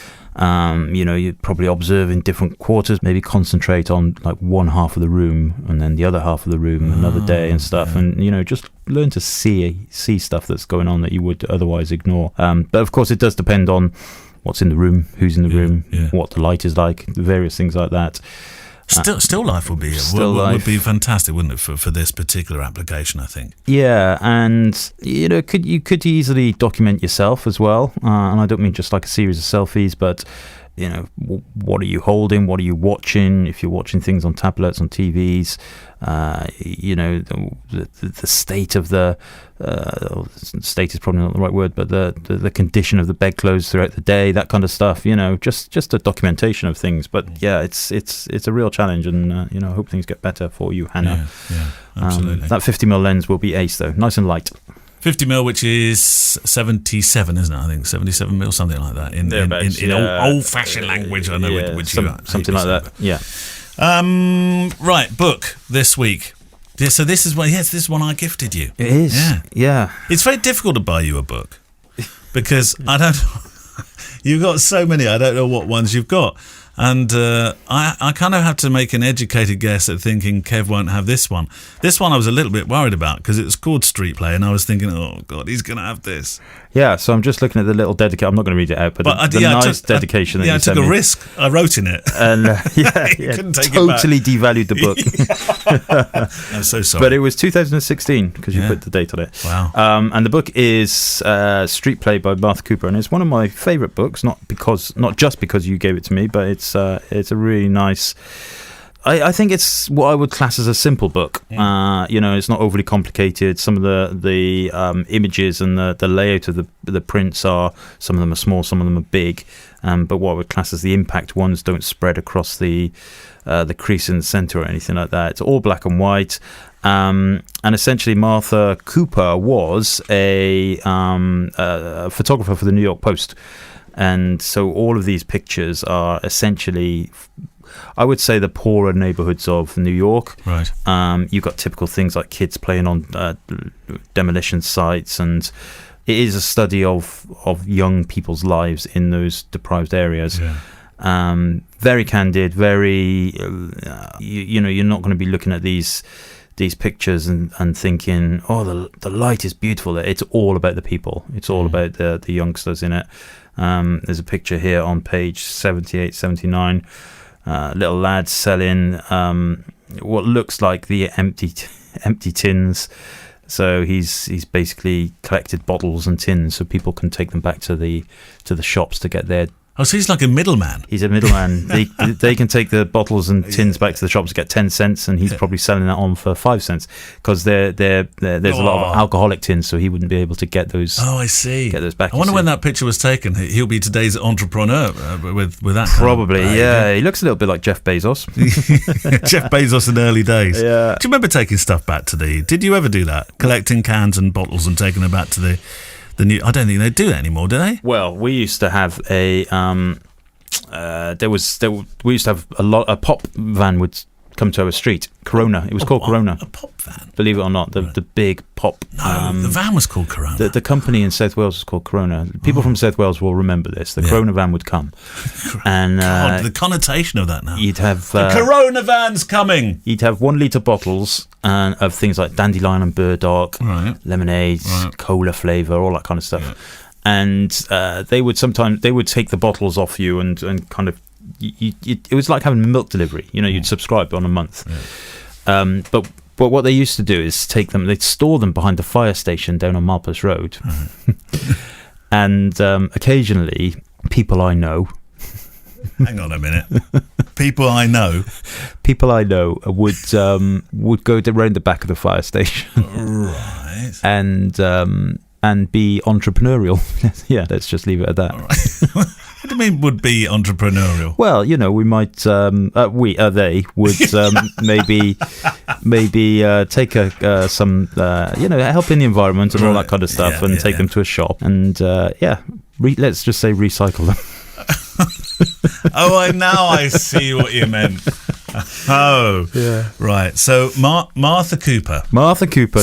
You probably observe in different quarters, maybe concentrate on like one half of the room and then the other half of the room another day and stuff. Yeah. And, just learn to see stuff that's going on that you would otherwise ignore. But of course, it does depend on what's in the room, who's in the room, what the light is like, various things like that. Still life would be fantastic, wouldn't it, for this particular application, I think. Yeah, and you could easily document yourself as well, and I don't mean just like a series of selfies, but what are you holding, what are you watching, if you're watching things on tablets, on TVs, the state of the state is probably not the right word, but the condition of the bedclothes throughout the day, that kind of stuff, just a documentation of things. But it's a real challenge, and I hope things get better for you, Hannah. Yeah, absolutely. That 50mm lens will be ace though, nice and light. 50mm, which is 77, isn't it? I think 77mm, something like that. In old-fashioned language, I know which you something like that. Yeah. Right, book this week. Yeah, so this is one I gifted you. It is. Yeah. It's very difficult to buy you a book because I don't. You've got so many. I don't know what ones you've got. And I kind of have to make an educated guess at thinking Kev won't have this one. This one I was a little bit worried about because it was called Street Play, and I was thinking, oh, God, he's going to have this. Yeah, so I'm just looking at the little dedication. I'm not going to read it out, but the nice dedication that you sent me. I took a risk. I wrote in it. And totally devalued the book. I'm so sorry. But it was 2016 because you put the date on it. Wow. And the book is Street Play by Martha Cooper, and it's one of my favourite books, not just because you gave it to me, but it's a really nice. I think it's what I would class as a simple book. It's not overly complicated. Some of the images and the layout of the prints are, some of them are small, some of them are big. But what I would class as the impact ones don't spread across the crease in the centre or anything like that. It's all black and white. And essentially, Martha Cooper was a photographer for the New York Post. And so all of these pictures are essentially, I would say, the poorer neighborhoods of New York. Right. You've got typical things like kids playing on demolition sites, and it is a study of young people's lives in those deprived areas. Yeah. Very candid, very, you're not going to be looking at these pictures and thinking, oh, the light is beautiful. It's all about the people. It's all about the youngsters in it. There's a picture here on page 78, 79. Little lad selling what looks like the empty tins. So he's basically collected bottles and tins so people can take them back to the shops to get their Oh, so he's like a middleman. He's a middleman. They can take the bottles and tins back to the shops to get 10 cents, and he's probably selling that on for 5 cents because there's a lot of alcoholic tins, so he wouldn't be able to get those. Oh, I see. Get those back. I wonder when that picture was taken. He'll be today's entrepreneur with that. Probably, yeah. He looks a little bit like Jeff Bezos. Jeff Bezos in the early days. Yeah. Do you remember taking stuff back to the? Did you ever do that? Collecting cans and bottles and taking them back to the new. I don't think they do that anymore, do they? Well, we used to have a we used to have a pop van would come to our street. Corona. It was called Corona. A pop van. Believe it or not, the big pop. No, the van was called Corona. The company in South Wales was called Corona. People from South Wales will remember this. The Corona van would come, and God, the connotation of that now. You'd have the Corona van's coming. You'd have 1 litre bottles of things like dandelion and burdock, lemonades, cola flavour, all that kind of stuff. Yeah. And they would take the bottles off you and kind of. It was like having milk delivery. You'd subscribe on a month. Yeah. But what they used to do is they'd store them behind the fire station down on Malpas Road. And occasionally, people I know... Hang on a minute. People I know would go around the back of the fire station. Right. And be entrepreneurial. Yeah, let's just leave it at that. All right. What do you mean would be entrepreneurial? Well, we might they would maybe take some help in the environment and all that kind of stuff, and take them to a shop and let's just say recycle them. Oh, I see what you meant. Oh, yeah. Right. So Martha Cooper,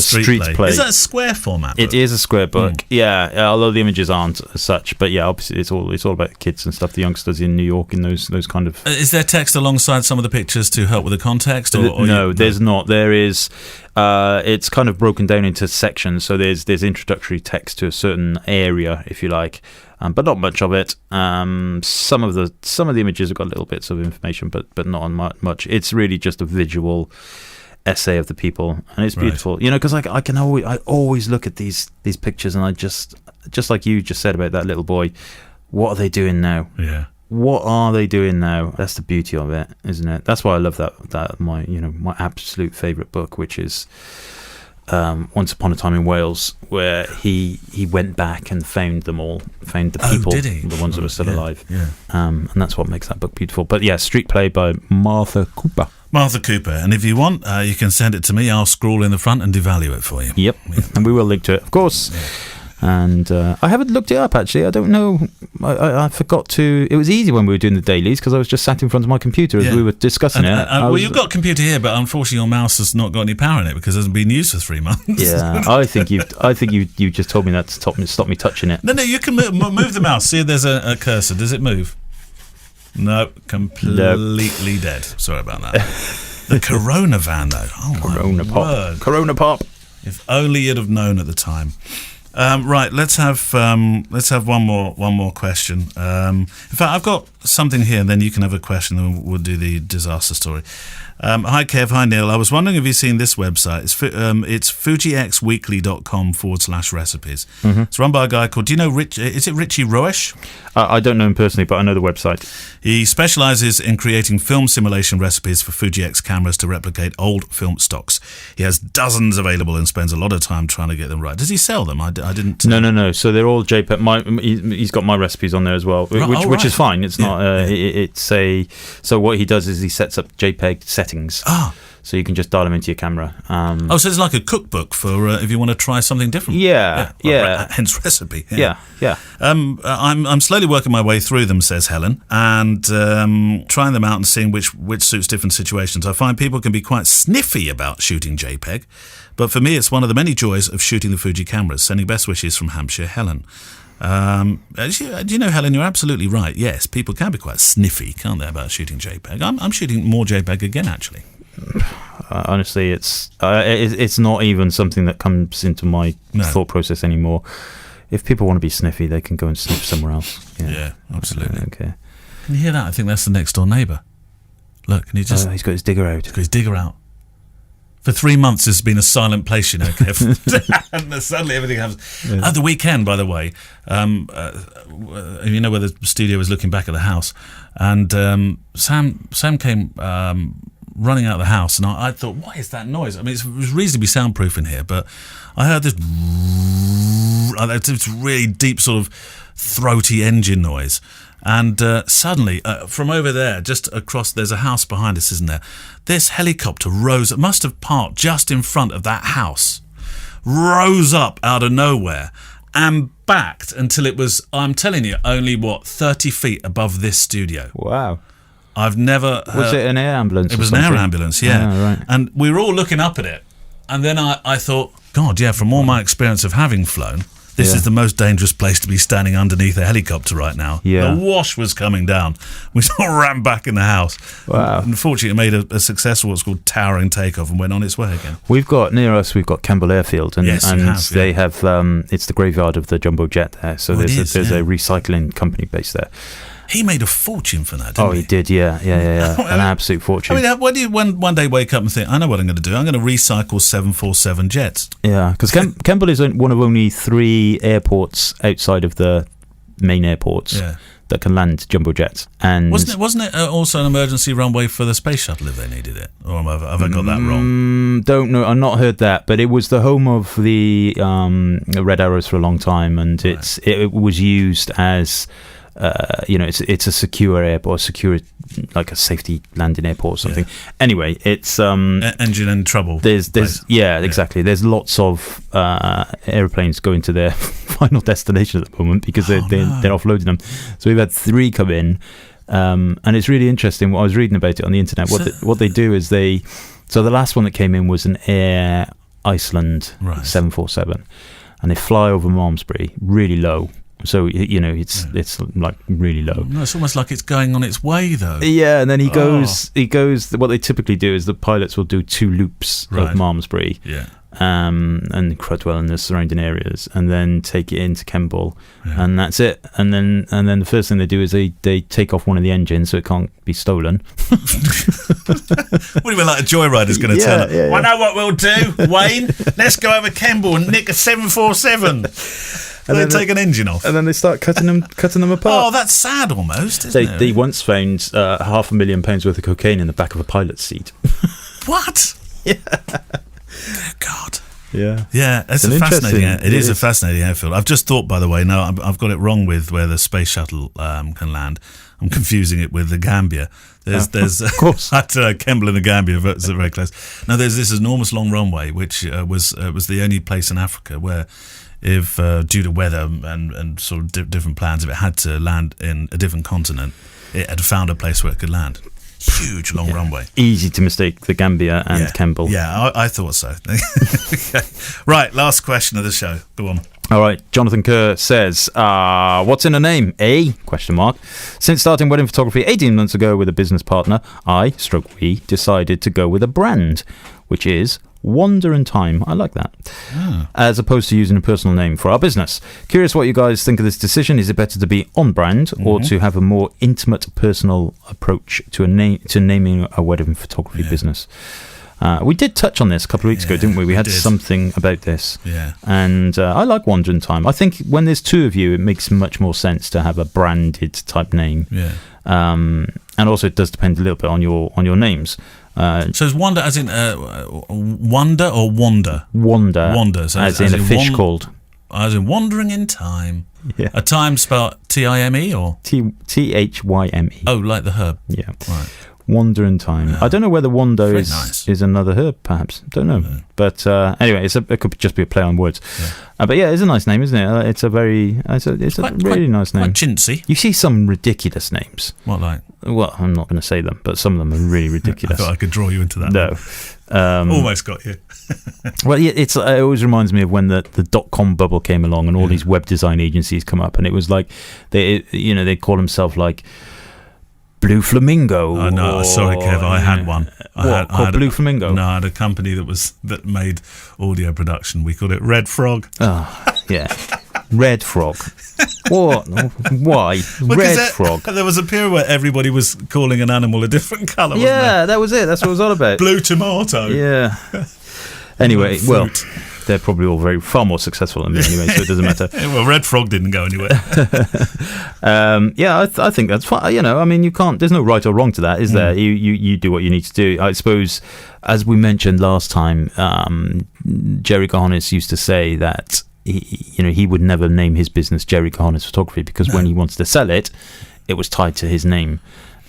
Street Play. Is that a square format book? It is a square book. Yeah, although the images aren't as such, but yeah, obviously it's all about kids and stuff, the youngsters in New York in those kind of. Is there text alongside some of the pictures to help with the context? No, there's not. There is. It's kind of broken down into sections, so there's introductory text to a certain area, if you like. But not much of it. Some of the images have got little bits of information, but not on much. It's really just a visual essay of the people, and it's beautiful. Because I always look at these pictures, and I just like you just said about that little boy. What are they doing now? Yeah. What are they doing now? That's the beauty of it, isn't it? That's why I love that my absolute favourite book, which is. Once Upon a Time in Wales, where he went back and found them all, found the people, did he? The ones that were still alive. Yeah. And that's what makes that book beautiful. But yeah, Street Play by Martha Cooper. Martha Cooper. And if you want, you can send it to me. I'll scroll in the front and devalue it for you. Yep. And we will link to it, of course. Yeah. And I haven't looked it up, actually. I don't know. I forgot to. It was easy when we were doing the dailies because I was just sat in front of my computer as we were discussing it. Well, you've got a computer here, but unfortunately your mouse has not got any power in it because it hasn't been used for 3 months. Yeah, I think you just told me that to stop me touching it. No, you can move the mouse. See, there's a cursor. Does it move? No, completely dead. Sorry about that. The Corona van, though. Oh, Corona my pop. word. Corona pop. If only you'd have known at the time. Right, let's have one more question. In fact, I've got something here, and then you can have a question, and we'll do the disaster story. Hi Kev, hi Neil. I was wondering if you've seen this website. It's FujiXweekly.com/recipes. Mm-hmm. It's run by a guy called. Do you know Rich? Is it Richie Roesch? I don't know him personally, but I know the website. He specialises in creating film simulation recipes for Fuji X cameras to replicate old film stocks. He has dozens available and spends a lot of time trying to get them right. Does he sell them? I didn't. No. So they're all JPEG. He's got my recipes on there as well, which is fine. It's not. So what he does is he sets up JPEG settings. So you can just dial them into your camera. So it's like a cookbook for if you want to try something different. Yeah. Hence recipe. Yeah. I'm slowly working my way through them, says Helen, and trying them out and seeing which suits different situations. I find people can be quite sniffy about shooting JPEG, but for me it's one of the many joys of shooting the Fuji cameras. Sending best wishes from Hampshire, Helen. Do you know, Helen, you're absolutely right. Yes, people can be quite sniffy, can't they, about shooting JPEG? I'm shooting more JPEG again, actually. Honestly, it's not even something that comes into my thought process anymore. If people want to be sniffy, they can go and sniff somewhere else. Yeah, absolutely. Okay. Can you hear that? I think that's the next door neighbour. Look, can you just... he's got his digger out. He's got his digger out. For 3 months, it's been a silent place, you know, Kev. And suddenly everything happens. Yeah. At the weekend, by the way, you know where the studio was looking back at the house, and Sam came running out of the house, and I thought, what is that noise? I mean, it was reasonably soundproof in here, but I heard this really deep sort of throaty engine noise. And suddenly, from over there, just across, there's a house behind us, isn't there? This helicopter rose, it must have parked just in front of that house, rose up out of nowhere and backed until it was, I'm telling you, only, 30 feet above this studio. Wow. I've never... Was it an air ambulance? It was an air ambulance, yeah. Oh, right. And we were all looking up at it. And then I thought, God, yeah, from all my experience of having flown, this is the most dangerous place to be standing underneath a helicopter right now. Yeah. The wash was coming down. We sort of ran back in the house. Wow. Unfortunately, it made a successful, what's called towering takeoff, and went on its way again. Near us, we've got Kemble Airfield, and they have it's the graveyard of the jumbo jet there. So there's a recycling company based there. He made a fortune for that, didn't he? He did, yeah. An absolute fortune. I mean, when do you one day wake up and think, I know what I'm going to do? I'm going to recycle 747 jets. Yeah, because Kemble is one of only 3 airports outside of the main airports that can land jumbo jets. And wasn't it also an emergency runway for the space shuttle if they needed it? Or have I got that wrong? Don't know. I've not heard that, but it was the home of the Red Arrows for a long time, and it was used as... it's a secure airport, like a safety landing airport or something. Yeah. Anyway, it's engine in trouble. There's exactly. There's lots of airplanes going to their final destination at the moment because they're offloading them. So we've had 3 come in, and it's really interesting. What I was reading about it on the internet. What they do is so the last one that came in was an Air Iceland 747, and they fly over Malmesbury really low. So it's like really low. No, it's almost like it's going on its way though. Yeah, and then he goes. What they typically do is the pilots will do 2 loops of Malmesbury, and Crudwell and the surrounding areas, and then take it into Kemble, and that's it. And then the first thing they do is they take off one of the engines so it can't be stolen. What do you mean, like a joyrider's going to turn up? I know what we'll do, Wayne. Let's go over Kemble and nick a 747. And they take an engine off, and then they start cutting them apart. Oh, that's sad, almost. Isn't it? They once found £500,000 worth of cocaine in the back of a pilot's seat. What? Yeah. God. Yeah. Yeah. It's It is a fascinating airfield. I've just thought, by the way, no, I've got it wrong with where the space shuttle can land. I'm confusing it with the Gambia. There's of course. at Kemble and the Gambia, it's very close. Now there's this enormous long runway, which was the only place in Africa where, if due to weather and sort of different plans, if it had to land in a different continent, it had found a place where it could land. Huge long runway. Easy to mistake the Gambia and Kemble. Yeah, I thought so. Right, last question of the show. Go on. All right, Jonathan Kerr says, what's in a name? Question mark. Since starting wedding photography 18 months ago with a business partner, we decided to go with a brand, which is Wonder and Time. I like that. As opposed to using a personal name for our business. Curious what you guys think of this decision. Is it better to be on brand or to have a more intimate, personal approach to naming a wedding photography business? We did touch on this a couple of weeks ago, didn't we? We had something about this. Yeah. And I like Wonder and Time. I think when there's 2 of you, it makes much more sense to have a branded type name. Yeah. And also it does depend a little bit on your names. So is Wonder as in wonder or wander? Wander. So as in a fish called. As in wandering in time. Yeah. A time spelled Time or? Thyme. Oh, like the herb. Yeah. Right. Wonder and Time. I don't know whether Wando is another herb, perhaps. Don't know. No. But anyway, it could just be a play on words. Yeah. But yeah, it's a nice name, isn't it? It's a really nice name. Quite chintzy. You see some ridiculous names. What like? Well, I'm not going to say them, but some of them are really ridiculous. I thought I could draw you into that. No. Almost got you. Well, yeah, it always reminds me of when the .com bubble came along and all these web design agencies come up, and it was like they call themselves like Blue Flamingo. Oh, no, sorry, Kev, I had one. I had Blue Flamingo? No, I had a company that made audio production. We called it Red Frog. Oh, yeah. Red Frog. What? Why? Red Frog. There was a period where everybody was calling an animal a different colour, wasn't there? That was it. That's what it was all about. Blue Tomato. Yeah. Anyway, well, they're probably all far more successful than me anyway, so it doesn't matter. Well, Red Frog didn't go anywhere. I think that's fine. I mean, you can't. There's no right or wrong to that, is there? You do what you need to do. I suppose, as we mentioned last time, Jerry Cojones used to say that he would never name his business Jerry Cojones Photography because when he wanted to sell it, it was tied to his name,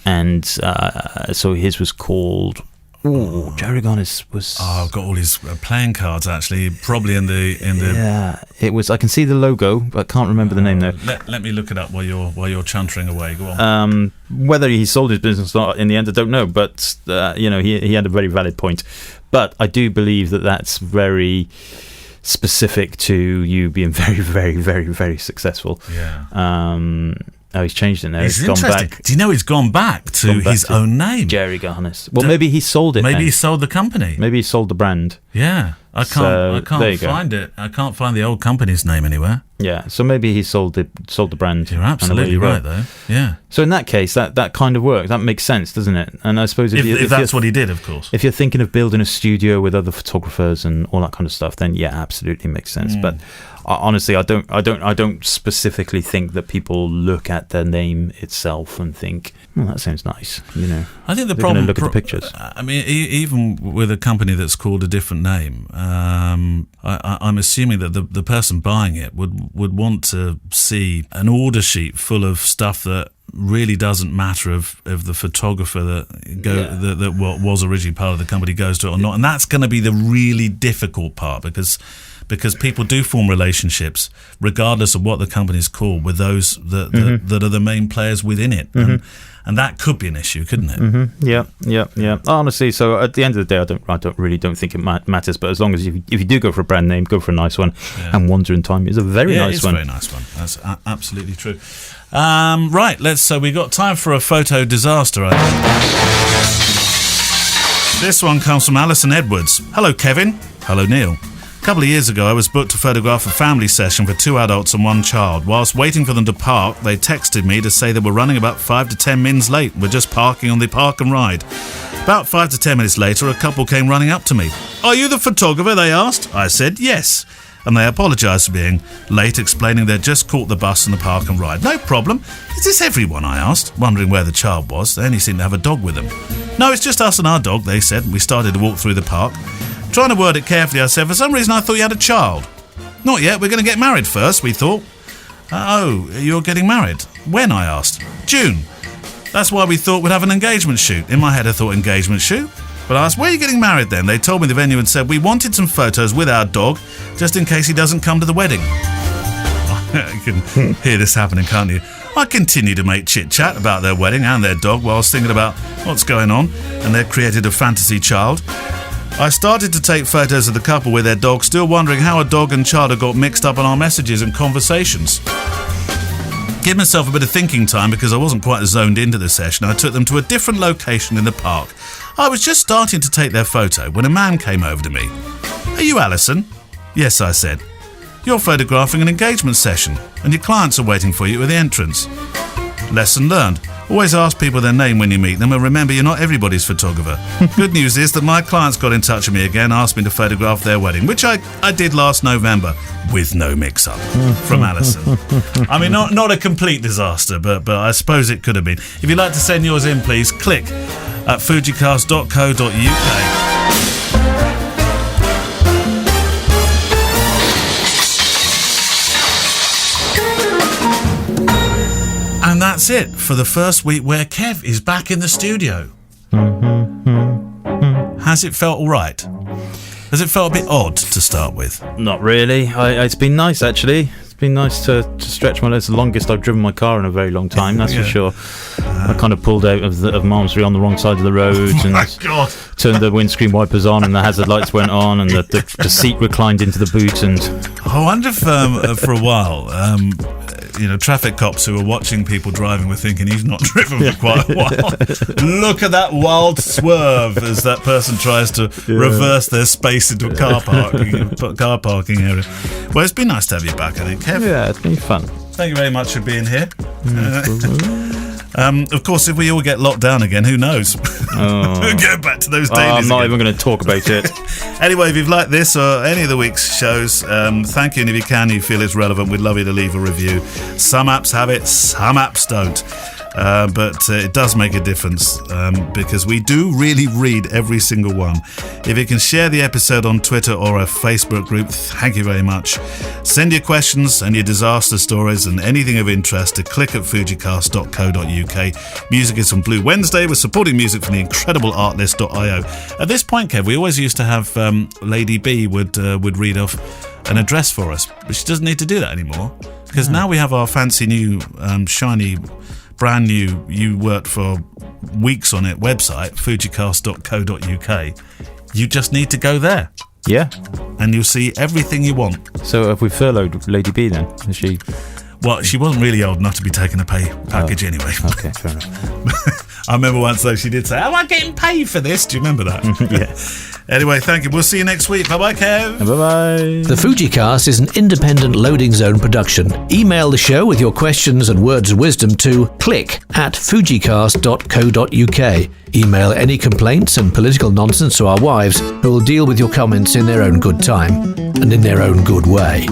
and so his was called. Oh, Jerry Cojones was. Oh, I've got all his playing cards actually. Probably in the. Yeah, it was. I can see the logo, but I can't remember the name though. Let me look it up while you're chuntering away. Go on. Whether he sold his business or not in the end, I don't know. But he had a very valid point. But I do believe that that's very specific to you being very, very, very, very successful. Yeah. Oh, he's changed it now. He's gone back. Do you know he's gone back to his own name? Jerry Cojones. Well, maybe he sold it. Maybe he sold the company. Maybe he sold the brand. Yeah, I can't find it. I can't find the old company's name anywhere. Yeah, so maybe he sold the brand. You're absolutely right, though. Yeah. So in that case, that kind of works. That makes sense, doesn't it? And I suppose if that's what he did, of course. If you're thinking of building a studio with other photographers and all that kind of stuff, then yeah, absolutely makes sense. But honestly, I don't specifically think that people look at their name itself and think, that sounds nice. I think the problem. Look at the pictures. I mean, even with a company that's called a different name, I'm assuming that the person buying it would want to see an order sheet full of stuff that really doesn't matter if the photographer that what was originally part of the company goes to it or not, and that's going to be the really difficult part because people do form relationships regardless of what the company's called with those that are the main players within it, and that could be an issue, couldn't it? Yeah. Honestly, so at the end of the day, I don't think it matters. But as long as if you do go for a brand name, go for a nice one. Yeah. And Wonder in Time is a very nice one. Yeah, it's a very nice one. That's absolutely true. Right, so we got time for a photo disaster, I think. This one comes from Alison Edwards. Hello, Kevin. Hello, Neil. A couple of years ago, I was booked to photograph a family session for 2 adults and 1 child. Whilst waiting for them to park, they texted me to say they were running about 5 to 10 minutes late. We're just parking on the park and ride. About 5 to 10 minutes later, a couple came running up to me. Are you the photographer, they asked? I said yes. And they apologised for being late, explaining they'd just caught the bus in the park and ride. No problem. Is this everyone? I asked, wondering where the child was. They only seemed to have a dog with them. No, it's just us and our dog, they said. We started to walk through the park. Trying to word it carefully, I said, for some reason I thought you had a child. Not yet, we're going to get married first, we thought. Oh, you're getting married? When? I asked. June. That's why we thought we'd have an engagement shoot. In my head I thought engagement shoot. But I asked, where are you getting married then? They told me the venue and said, we wanted some photos with our dog, just in case he doesn't come to the wedding. You can hear this happening, can't you? I continued to make chit-chat about their wedding and their dog while I was thinking about what's going on, and they'd created a fantasy child. I started to take photos of the couple with their dog, still wondering how a dog and child had got mixed up in our messages and conversations. Give myself a bit of thinking time because I wasn't quite as zoned into the session. I took them to a different location in the park. I was just starting to take their photo when a man came over to me. Are you Alison? Yes, I said. You're photographing an engagement session and your clients are waiting for you at the entrance. Lesson learned. Always ask people their name when you meet them and remember you're not everybody's photographer. Good news is that my clients got in touch with me again, asked me to photograph their wedding, which I did last November with no mix-up. From Alison. I mean, not a complete disaster, but I suppose it could have been. If you'd like to send yours in, please click at fujicast.co.uk. And that's it for the first week where Kev is back in the studio. Has it felt all right? Has it felt a bit odd to start with? Not really. It's been nice, actually. It's been nice to stretch my legs. The longest I've driven my car in a very long time, that's for sure. I kind of pulled out of Malmesbury on the wrong side of the road and turned the windscreen wipers on and the hazard lights went on and the seat reclined into the boot. And I wonder if for a while... traffic cops who were watching people driving were thinking he's not driven for quite a while. Look at that wild swerve as that person tries to reverse their space into a car parking area. Well, it's been nice to have you back, I think, Kev. Yeah, it's been fun. Thank you very much for being here. Of course, if we all get locked down again, who knows? We'll get back to those dailies. I'm not again. even going to talk about it. Anyway, if you've liked this or any of the week's shows, thank you. And if you can, you feel it's relevant, we'd love you to leave a review. Some apps have it, some apps don't. But it does make a difference because we do really read every single one. If you can share the episode on Twitter or a Facebook group, thank you very much. Send your questions and your disaster stories and anything of interest to click@fujicast.co.uk. Music is from Blue Wednesday. We're supporting music from the incredible artlist.io. At this point, Kev, we always used to have Lady B would read off an address for us, but she doesn't need to do that anymore because now we have our fancy new shiny brand new, you worked for weeks on it, website, fujicast.co.uk. You just need to go there. Yeah. And you'll see everything you want. So have we furloughed Lady B then? Is she... Well, she wasn't really old enough to be taking a pay package anyway. Okay, fair enough. I remember once though she did say, am I getting paid for this? Do you remember that? Yeah. Anyway, thank you. We'll see you next week. Bye-bye, Kev. Bye-bye. The FujiCast is an independent Loading Zone production. Email the show with your questions and words of wisdom to click@fujicast.co.uk. Email any complaints and political nonsense to our wives, who will deal with your comments in their own good time and in their own good way.